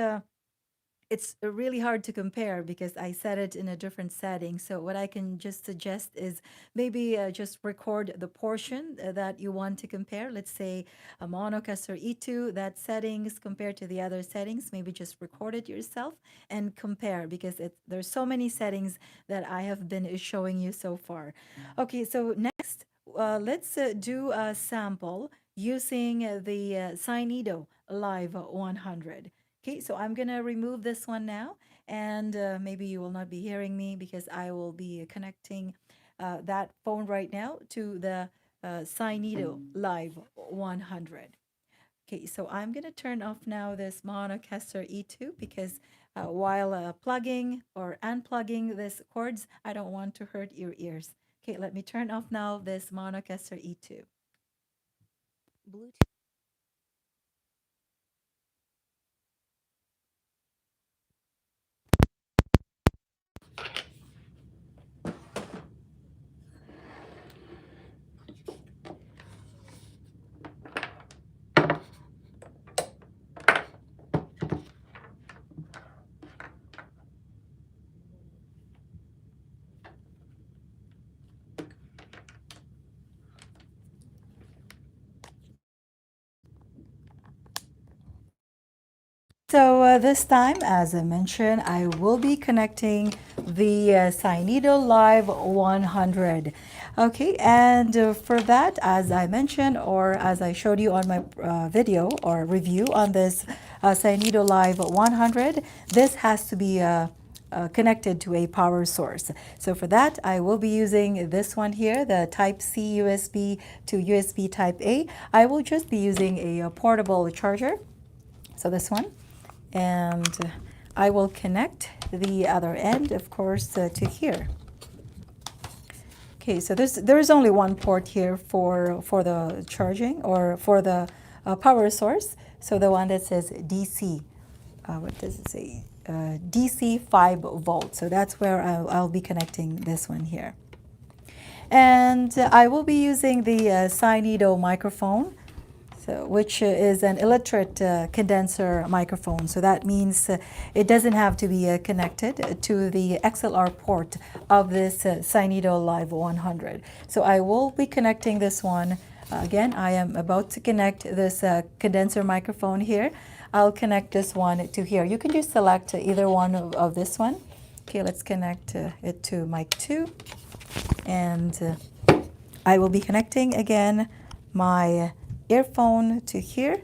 Speaker 1: It's really hard to compare because I set it in a different setting. So what I can just suggest is maybe just record the portion that you want to compare. Let's say a Monocaster E2, that settings compared to the other settings. Maybe just record it yourself and compare because there's so many settings that I have been showing you so far. Okay, so next, let's do a sample using the Synido Live 100. Okay, so I'm gonna remove this one now, and maybe you will not be hearing me because I will be connecting that phone right now to the Synido Live 100. Okay, so I'm gonna turn off now this Monocaster E2 because while plugging or unplugging this cords, I don't want to hurt your ears. Okay, let me turn off now this Monocaster E2. Bluetooth. So this time, as I mentioned, I will be connecting the Sanido Live 100. Okay, and for that, as I mentioned, or as I showed you on my video or review on this Sanido Live 100, this has to be connected to a power source. So for that, I will be using this one here, the Type C USB to USB Type A. I will just be using a portable charger. So this one, and I will connect the other end, of course, to here. Okay, so there's only one port here for the charging or for the power source. So the one that says DC, what does it say? DC 5 volt. So that's where I'll be connecting this one here. And I will be using the Synido microphone, so, which is an electret condenser microphone. So that means it doesn't have to be connected to the XLR port of this Synido Live 100. So I will be connecting this one. Again, I am about to connect this condenser microphone here. I'll connect this one to here. You can just select either one of this one. Okay, let's connect it to mic 2. And I will be connecting again my earphone to here.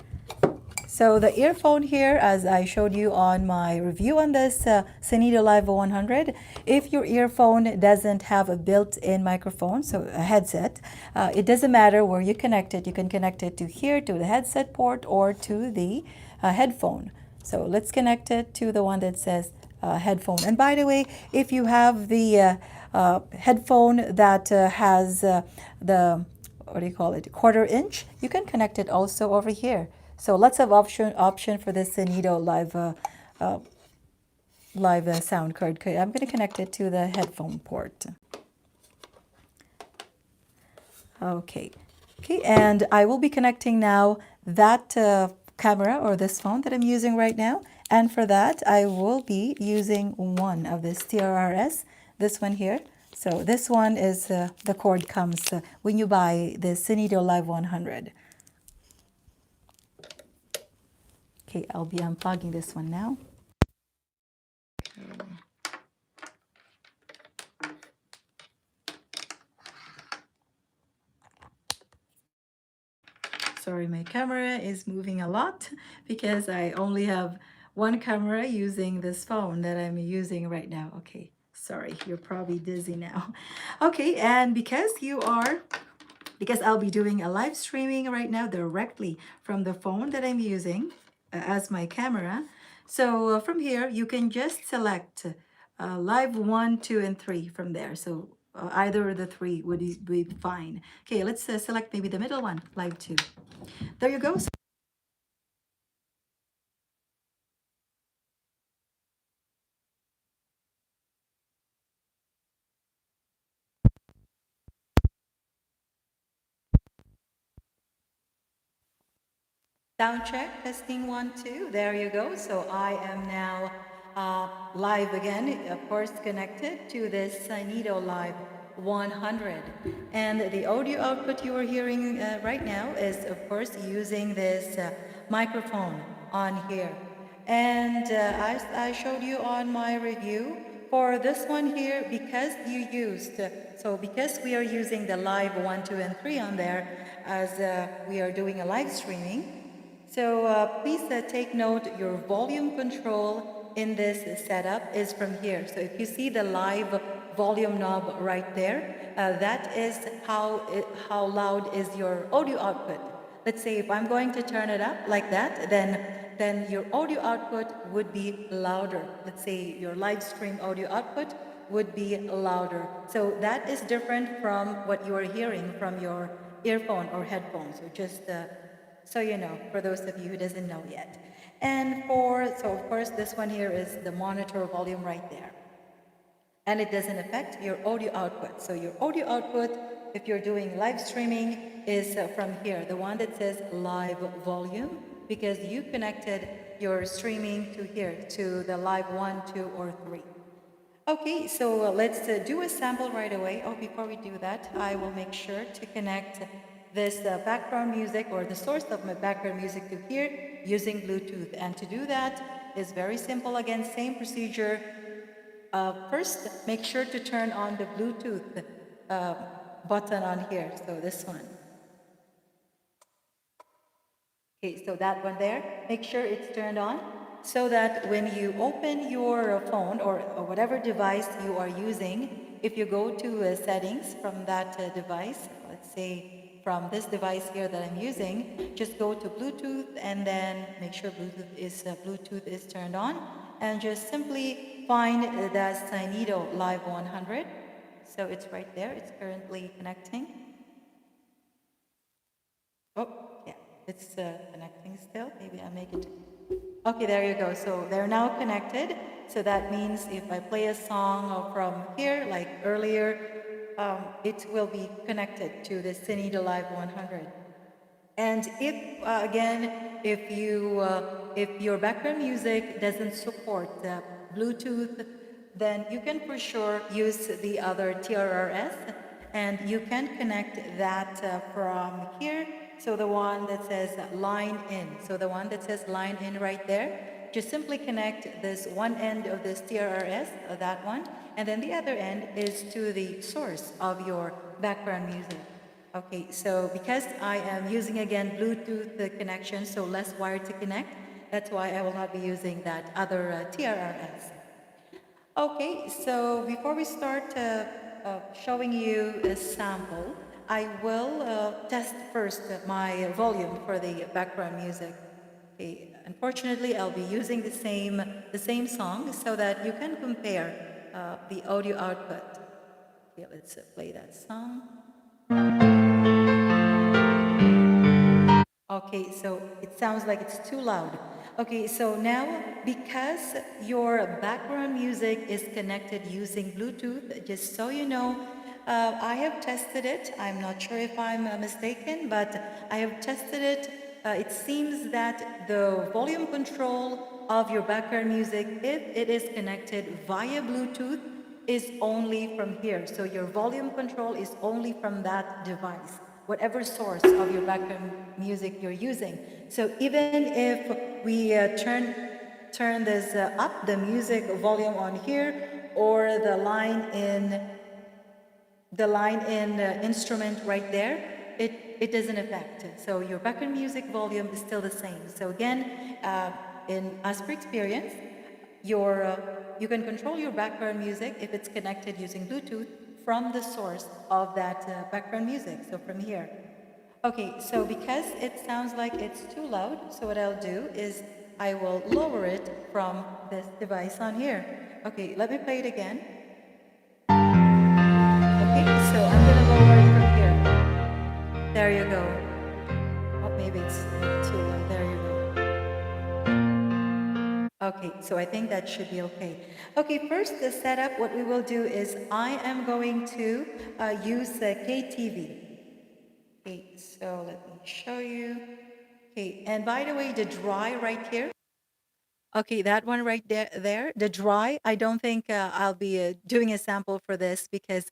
Speaker 1: So the earphone here, as I showed you on my review on this Sanido Live 100, if your earphone doesn't have a built-in microphone, so a headset, it doesn't matter where you connect it. You can connect it to here, to the headset port, or to the headphone. So let's connect it to the one that says headphone. And by the way, if you have the headphone that has the, what do you call it, quarter inch, you can connect it also over here. So lots of option for this Sanido live sound card. Okay, I'm going to connect it to the headphone port. Okay, and I will be connecting now that camera or this phone that I'm using right now. And for that, I will be using one of this TRRS, this one here. So this one is the cord comes when you buy the Synido Live 100. Okay, I'll be unplugging this one now. Sorry, my camera is moving a lot because I only have one camera using this phone that I'm using right now. Okay, sorry, you're probably dizzy now. Okay, and because I'll be doing a live streaming right now directly from the phone that I'm using as my camera. So from here, you can just select live 1, 2, and 3 from there. So either of the three would be fine. Okay, let's select maybe the middle one, live 2. There you go. Sound check, testing 1, 2. There you go. So I am now live again, of course, connected to this Sanido Live 100. And the audio output you are hearing right now is, of course, using this microphone on here. And I showed you on my review for this one here, because because we are using the live 1, 2, and 3 on there as we are doing a live streaming. So please take note, your volume control in this setup is from here. So if you see the live volume knob right there, that is how loud is your audio output. Let's say if I'm going to turn it up like that, then your audio output would be louder. Let's say your live stream audio output would be louder. So that is different from what you are hearing from your earphone or headphone. So just so you know, for those of you who doesn't know yet. And so of course, this one here is the monitor volume right there. And it doesn't affect your audio output. So your audio output, if you're doing live streaming, is from here, the one that says live volume, because you connected your streaming to here, to the live 1, 2, or 3. Okay, so let's do a sample right away. Oh, before we do that, I will make sure to connect this background music or the source of my background music to here using Bluetooth. And to do that is very simple. Again, same procedure. First, make sure to turn on the Bluetooth button on here. So this one. Okay, so that one there, make sure it's turned on so that when you open your phone or whatever device you are using, if you go to settings from that device, let's say from this device here that I'm using, just go to Bluetooth and then make sure Bluetooth is turned on, and just simply find the Synido Live 100. So it's right there, it's currently connecting. Oh, yeah, it's connecting still. Maybe I'll make it. Okay, there you go. So they're now connected. So that means if I play a song from here, like earlier, it will be connected to the Synido Live 100. And if again, if your background music doesn't support Bluetooth, then you can for sure use the other TRRS, and you can connect that from here. So the one that says line in. So the one that says line in right there. Just simply connect this one end of this TRRS, that one, and then the other end is to the source of your background music. Okay, so because I am using again Bluetooth connection, so less wire to connect, that's why I will not be using that other TRRS. Okay, so before we start showing you a sample, I will test first my volume for the background music. Okay, unfortunately, I'll be using the same song so that you can compare the audio output. Okay, let's play that song. Okay, so it sounds like it's too loud. Okay, so now because your background music is connected using Bluetooth, just so you know, I have tested it. I'm not sure if I'm mistaken, but I have tested it. It seems that the volume control of your background music, if it is connected via Bluetooth, is only from here. So your volume control is only from that device, whatever source of your background music you're using. So even if we turn this up, the music volume on here, or the line in instrument right there, it doesn't affect. So your background music volume is still the same. So again, in as per experience, your you can control your background music if it's connected using Bluetooth from the source of that background music. So from here. Okay, so because it sounds like it's too loud, so what I'll do is I will lower it from this device on here. Okay, let me play it again. Okay, so I'm gonna lower it from here. There you go. Oh, maybe it's too low. There you go. Okay, so I think that should be okay. Okay, first the setup, what we will do is I am going to use KTV. Okay, so let me show you. Okay, and by the way, the dry right here. Okay, that one right there, the dry. I don't think I'll be doing a sample for this because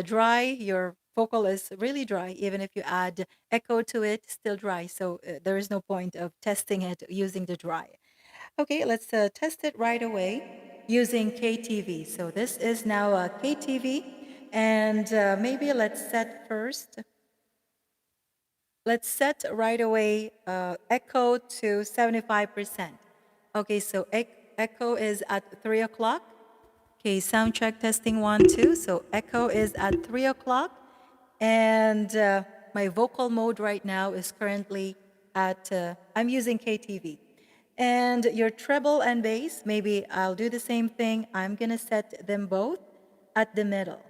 Speaker 1: dry, your vocal is really dry. Even if you add echo to it, still dry. So there is no point of testing it using the dry. Okay, let's test it right away using KTV. So this is now a KTV, and maybe let's set first. Let's set right away echo to 75%. Okay, so echo is at 3 o'clock. Okay, sound check testing 1, 2. So echo is at 3 o'clock. And my vocal mode right now is currently at, I'm using KTV. And your treble and bass, maybe I'll do the same thing. I'm going to set them both at the middle.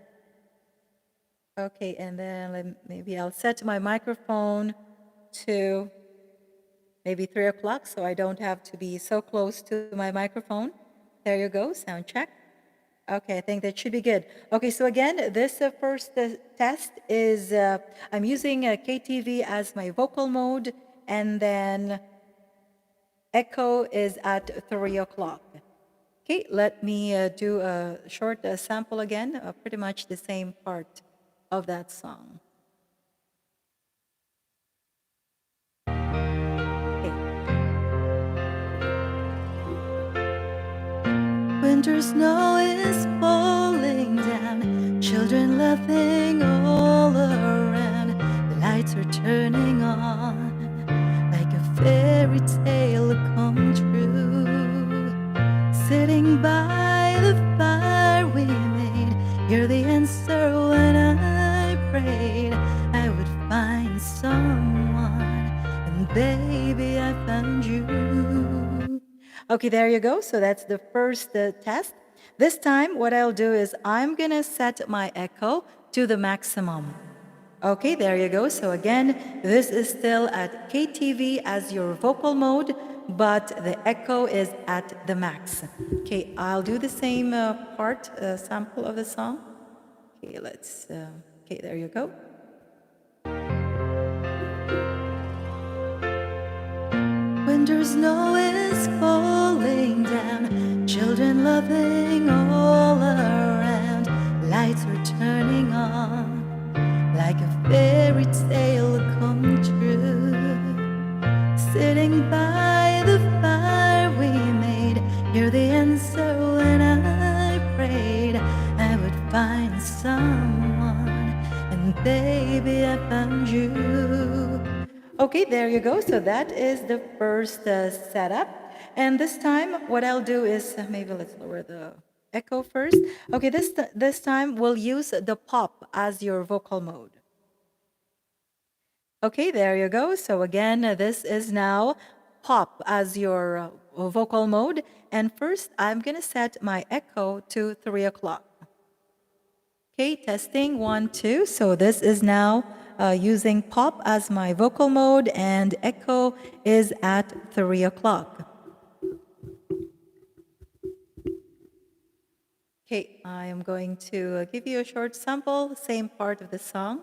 Speaker 1: Okay, and then maybe I'll set my microphone to maybe 3 o'clock so I don't have to be so close to my microphone. There you go, sound check. Okay, I think that should be good. Okay, so again, this first test is I'm using KTV as my vocal mode, and then echo is at 3 o'clock. Okay, let me do a short sample again, pretty much the same part of that song. Winter snow is falling down, children laughing all around. The lights are turning on, like a fairy tale come true. Sitting by the fire we made, you're the answer when I prayed I would find someone, and baby, I found you. Okay, there you go. So that's the first test. This time, what I'll do is I'm gonna set my echo to the maximum. Okay, there you go. So again, this is still at KTV as your vocal mode, but the echo is at the max. Okay, I'll do the same part, sample of the song. Okay, okay, there you go. Winter snow is falling down, children laughing all around. Lights are turning on, like a fairy tale come true. Sitting by the fire we made, you're the answer when I prayed I would find someone, and baby, I found you. Okay, there you go. So that is the first setup. And this time, what I'll do is maybe let's lower the echo first. Okay, this time we'll use the pop as your vocal mode. Okay, there you go. So again, this is now pop as your vocal mode. And first, I'm going to set my echo to 3 o'clock. Okay, testing 1, 2. So this is now using pop as my vocal mode, and echo is at 3 o'clock. Okay, I am going to give you a short sample, same part of the song.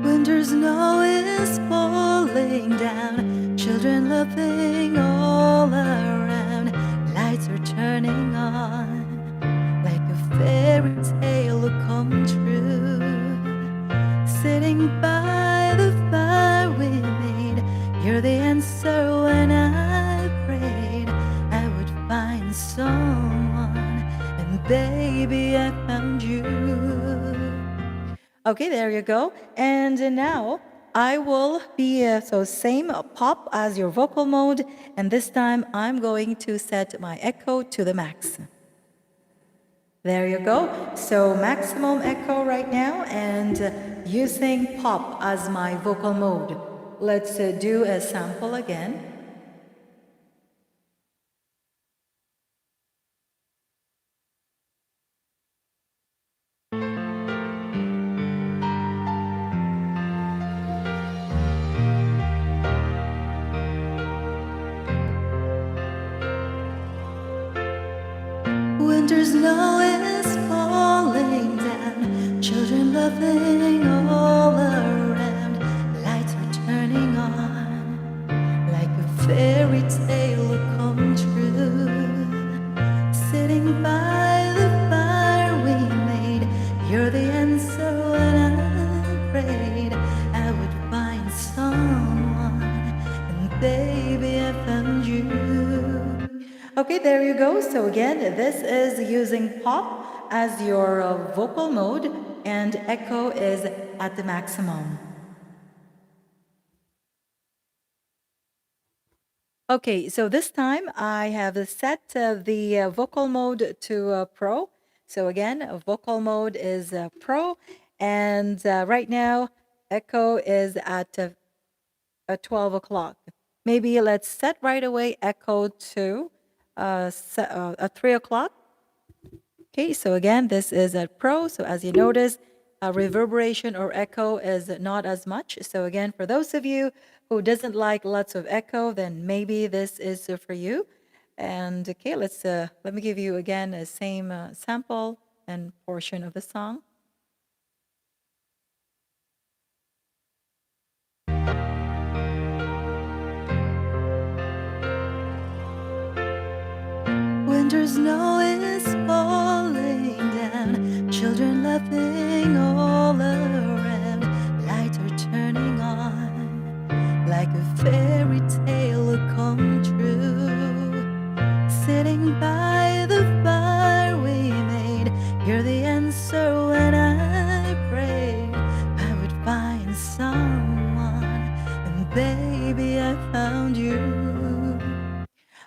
Speaker 1: Winter snow is falling down, children laughing all around. Lights are turning on, like a fairy tale come true. Sitting by the fire we made, you're the answer when I prayed I would find someone, and baby, I found you. Okay, there you go. And now I will be, so same pop as your vocal mode. And this time I'm going to set my echo to the max. There you go. So maximum echo right now and using pop as my vocal mode. Let's do a sample again. Winter snow is falling down, children laughing all around, lights are turning on, like a fairy tale come true. Sitting by the fire we made, you're the answer when I prayed I would find someone, and baby I found you. Okay, there you go. So again, this is using pop as your vocal mode, and echo is at the maximum. Okay, so this time I have set the vocal mode to Pro. So again, vocal mode is Pro, and right now echo is at 12 o'clock. Maybe let's set right away echo to 3 o'clock. Okay, so again, this is at Pro. So as you notice, reverberation or echo is not as much. So again, for those of you who doesn't like lots of echo, then maybe this is for you. And okay, let me give you again a same sample and portion of the song. Winter snow is falling down, children laughing all around, lights are turning on, like a fairy tale come true. Sitting by the fire we made, you're the answer when I prayed I would find someone, and baby I found you.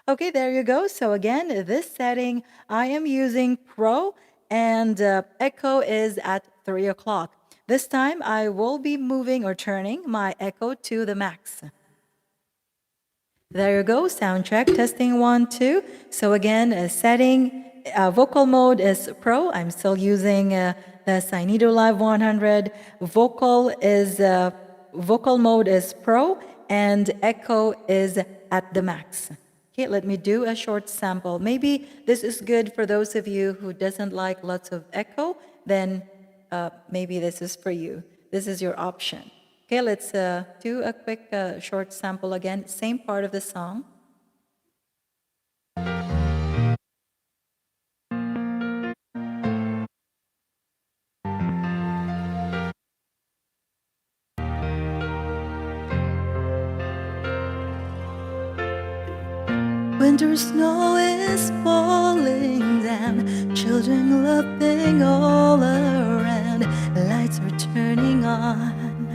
Speaker 1: Okay, there you go. So again, this setting, I am using Pro, and Echo is at 3 o'clock. This time, I will be moving or turning my Echo to the max. There you go, sound check, testing 1, 2. So again, setting, vocal mode is Pro. I'm still using the Synido Live 100. Vocal mode is Pro, and Echo is at the max. Okay, let me do a short sample. Maybe this is good for those of you who doesn't like lots of echo, then maybe this is for you. This is your option. Okay, let's do a quick short sample again, same part of the song. Winter snow is falling down, children laughing all around, lights are turning on,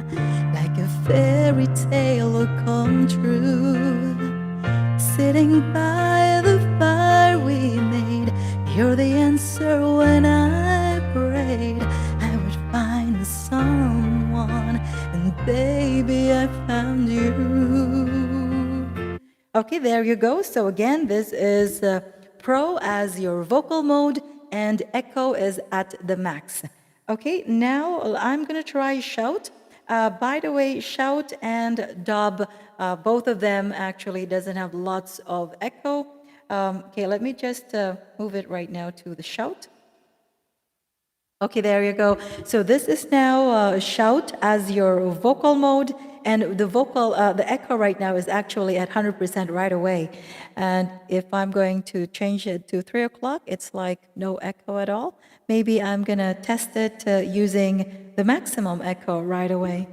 Speaker 1: like a fairy tale come true. Sitting by the fire we made, you're the answer when I prayed I would find someone, and baby I found you. Okay, there you go. So again, this is Pro as your vocal mode, and Echo is at the max. Okay, now I'm going to try Shout. By the way, Shout and Dub, both of them actually doesn't have lots of echo. Okay, let me just move it right now to the Shout. Okay, there you go. So this is now Shout as your vocal mode, and the echo right now is actually at 100% right away. And if I'm going to change it to 3 o'clock, it's like no echo at all. Maybe I'm gonna test it using the maximum echo right away.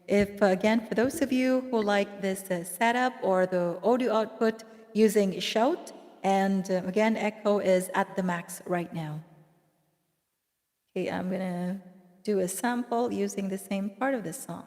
Speaker 1: If, again, for those of you who like this setup or the audio output using Shout, and again, echo is at the max right now. Okay, I'm gonna do a sample using the same part of the song.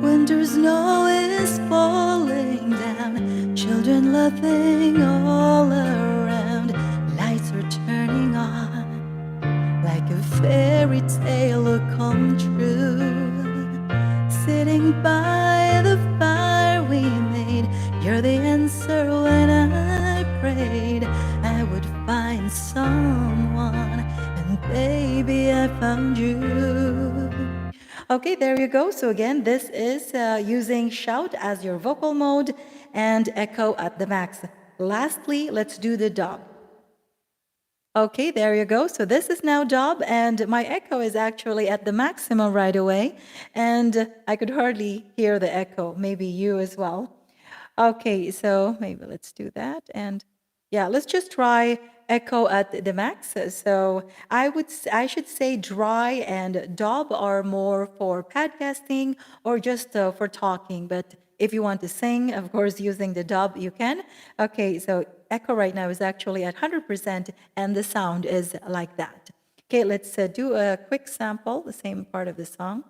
Speaker 1: Winter snow is falling down, children laughing all around, lights are turning on, like a fairy tale come true. Sitting by the fire we made, you're the answer when I prayed I would find someone, and baby, I found you. Okay, there you go. So again, this is using shout as your vocal mode and echo at the max. Lastly, let's do the dub. Okay, there you go. So this is now dub, and my echo is actually at the maximum right away, and I could hardly hear the echo. Maybe you as well. Okay, so maybe let's do that, and yeah, let's just try echo at the max. So I should say dry and dub are more for podcasting or just for talking, but if you want to sing, of course, using the dub, you can. Okay, so echo right now is actually at 100%, and the sound is like that. Okay, let's do a quick sample, the same part of the song.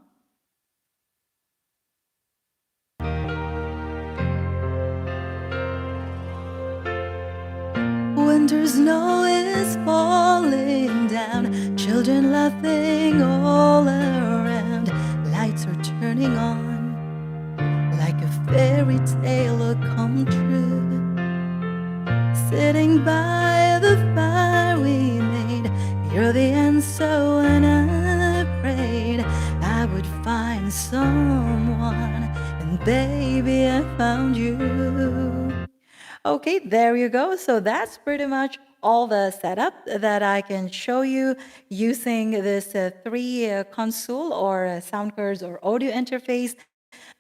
Speaker 1: Winter snow is falling down, children laughing all around, lights are turning on, like a fairy tale come true. Sitting by the fire we made, you're the answer when I prayed I would find someone, and baby, I found you. Okay, there you go. So that's pretty much all the setup that I can show you using this three console or sound cards or audio interface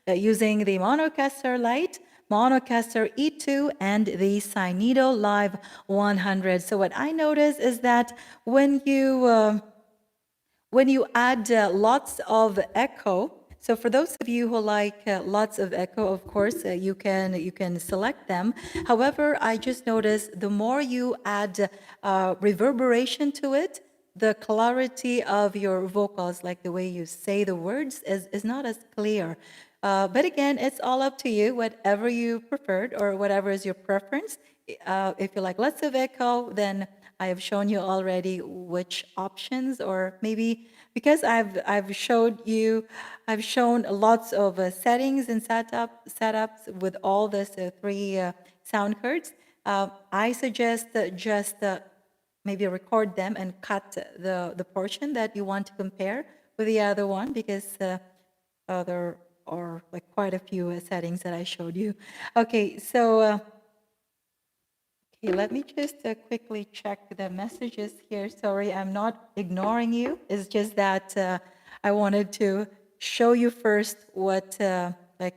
Speaker 1: using the Monocaster Lite, Monocaster E2, and the Synido Live 100. So what I notice is that when you add lots of echo, so for those of you who like lots of echo, of course, you can select them. However, I just noticed the more you add reverberation to it, the clarity of your vocals, like the way you say the words, is not as clear. But again, it's all up to you, whatever you preferred or whatever is your preference. If you like lots of echo, then I have shown you already which options, or maybe because I've shown lots of settings and setups with all these three sound cards. I suggest just maybe record them and cut the portion that you want to compare with the other one, because there are like quite a few settings that I showed you. Okay, so okay, let me just quickly check the messages here. Sorry, I'm not ignoring you. It's just that I wanted to show you first what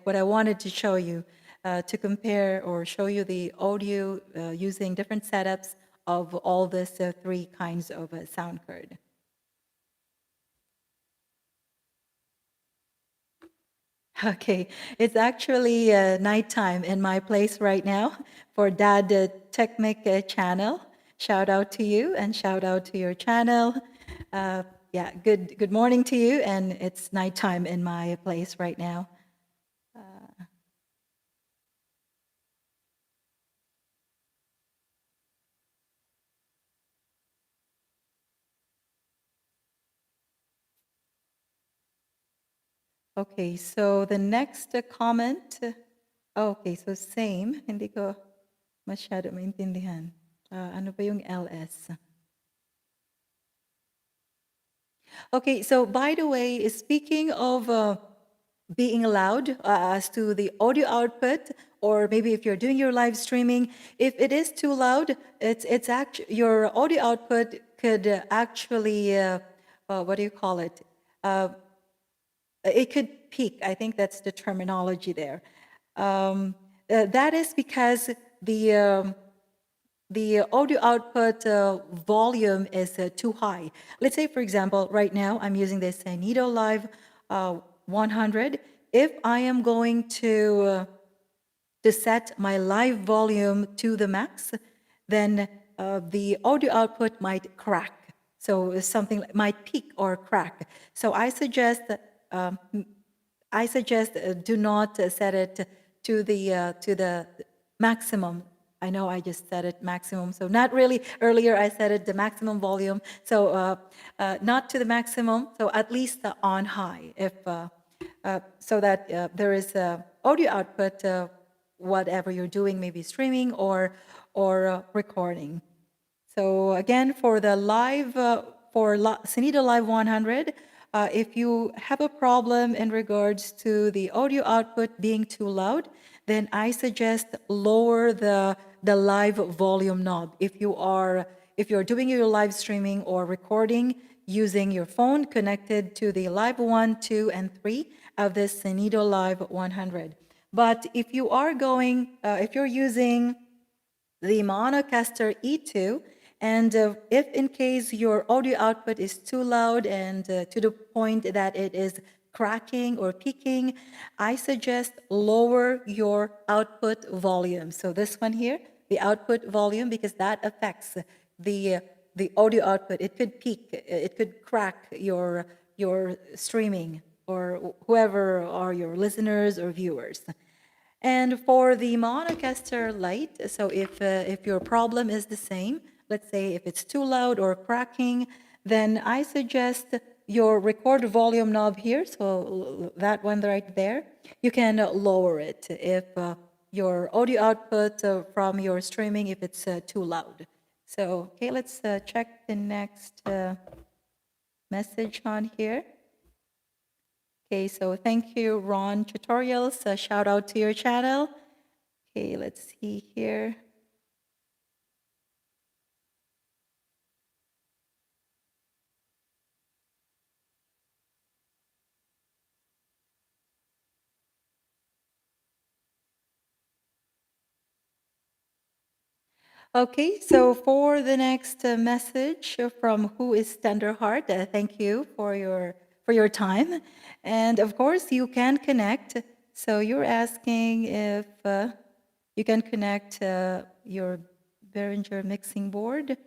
Speaker 1: what I wanted to show you to compare or show you the audio using different setups of all these three kinds of sound card. Okay, it's actually nighttime in my place right now for Dad Technic channel. Shout out to you and shout out to your channel. Yeah, good morning to you, and it's nighttime in my place right now. Okay, so the next comment. Okay, so same. Hindi ko masyado maintindihan. Ano ba yung LS? Okay, so by the way, speaking of being loud as to the audio output, or maybe if you're doing your live streaming, if it is too loud, it's actually your audio output could actually what do you call it? It could peak. I think that's the terminology there. That is because the audio output volume is too high. Let's say, for example, right now I'm using this Sanido Live 100. If I am going to to set my live volume to the max, then the audio output might crack. So something might peak or crack. So um, I suggest do not set it to the maximum. I know I just set it maximum, so not really. Earlier I set it the maximum volume, so not to the maximum. So at least on high, if so that there is audio output, whatever you're doing, maybe streaming or recording. So again, for the live, Sanido Live 100, if you have a problem in regards to the audio output being too loud, then I suggest lower the live volume knob. If you're doing your live streaming or recording using your phone connected to the Live 1, 2, and 3 of this Sanido Live 100. But if you are if you're using the Monocaster E2. And if in case your audio output is too loud and to the point that it is cracking or peaking, I suggest lower your output volume. So this one here, the output volume, because that affects the the audio output. It could peak, it could crack your streaming or whoever are your listeners or viewers. And for the Monocaster Lite, so if your problem is the same, let's say if it's too loud or cracking, then I suggest your record volume knob here, so that one right there, you can lower it if your audio output from your streaming, if it's too loud. So, okay, let's check the next message on here. Okay, so thank you, Ron Tutorials. Shout out to your channel. Okay, let's see here. Okay, so for the next message from Who is Tenderheart, thank you for your time, and of course you can connect. So you're asking if you can connect your Behringer mixing board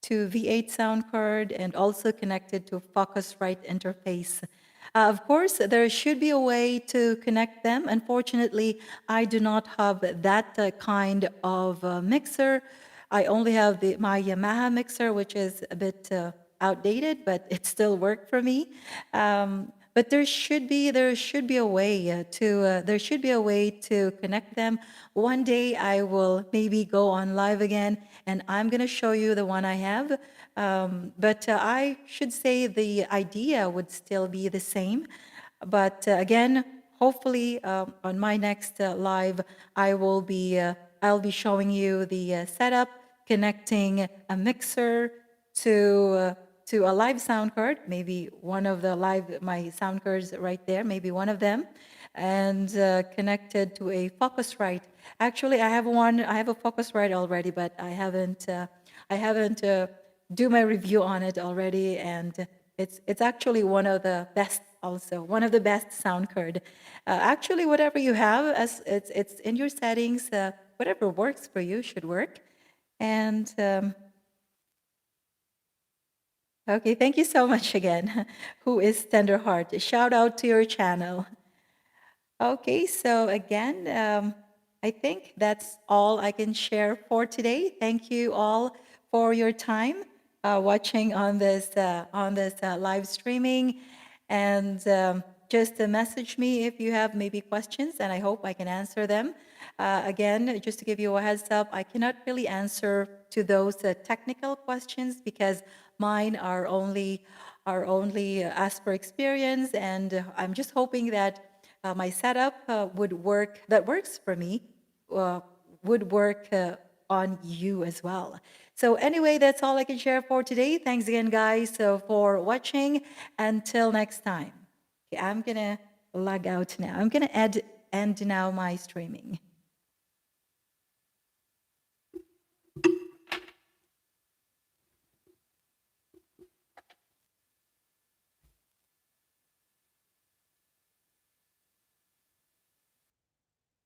Speaker 1: to V8 sound card and also connected to Focusrite interface. Of course, there should be a way to connect them. Unfortunately, I do not have that kind of mixer. I only have my Yamaha mixer, which is a bit outdated, but it still worked for me. But there should be a way there should be a way to connect them. One day I will maybe go on live again, and I'm gonna show you the one I have. But I should say the idea would still be the same. But again, hopefully on my next live, I'll be showing you the setup, connecting a mixer to to a live sound card, maybe one of the my sound cards right there, maybe one of them, and connected to a Focusrite. Actually, I have a Focusrite already, but I haven't do my review on it already, and it's actually one of the best, also one of the best sound card. Actually, whatever you have, as it's in your settings, whatever works for you should work. And okay, thank you so much again. Who is Tenderheart? Shout out to your channel. Okay, so again, I think that's all I can share for today. Thank you all for your time watching on this live streaming, and just message me if you have maybe questions, and I hope I can answer them. Again, just to give you a heads up, I cannot really answer to those technical questions because mine are only as per experience, and I'm just hoping that my setup would work, that works for me, uh, would work on you as well. So anyway, that's all I can share for today. Thanks again, guys, for watching. Until next time. Okay, I'm gonna log out now. I'm gonna end now my streaming.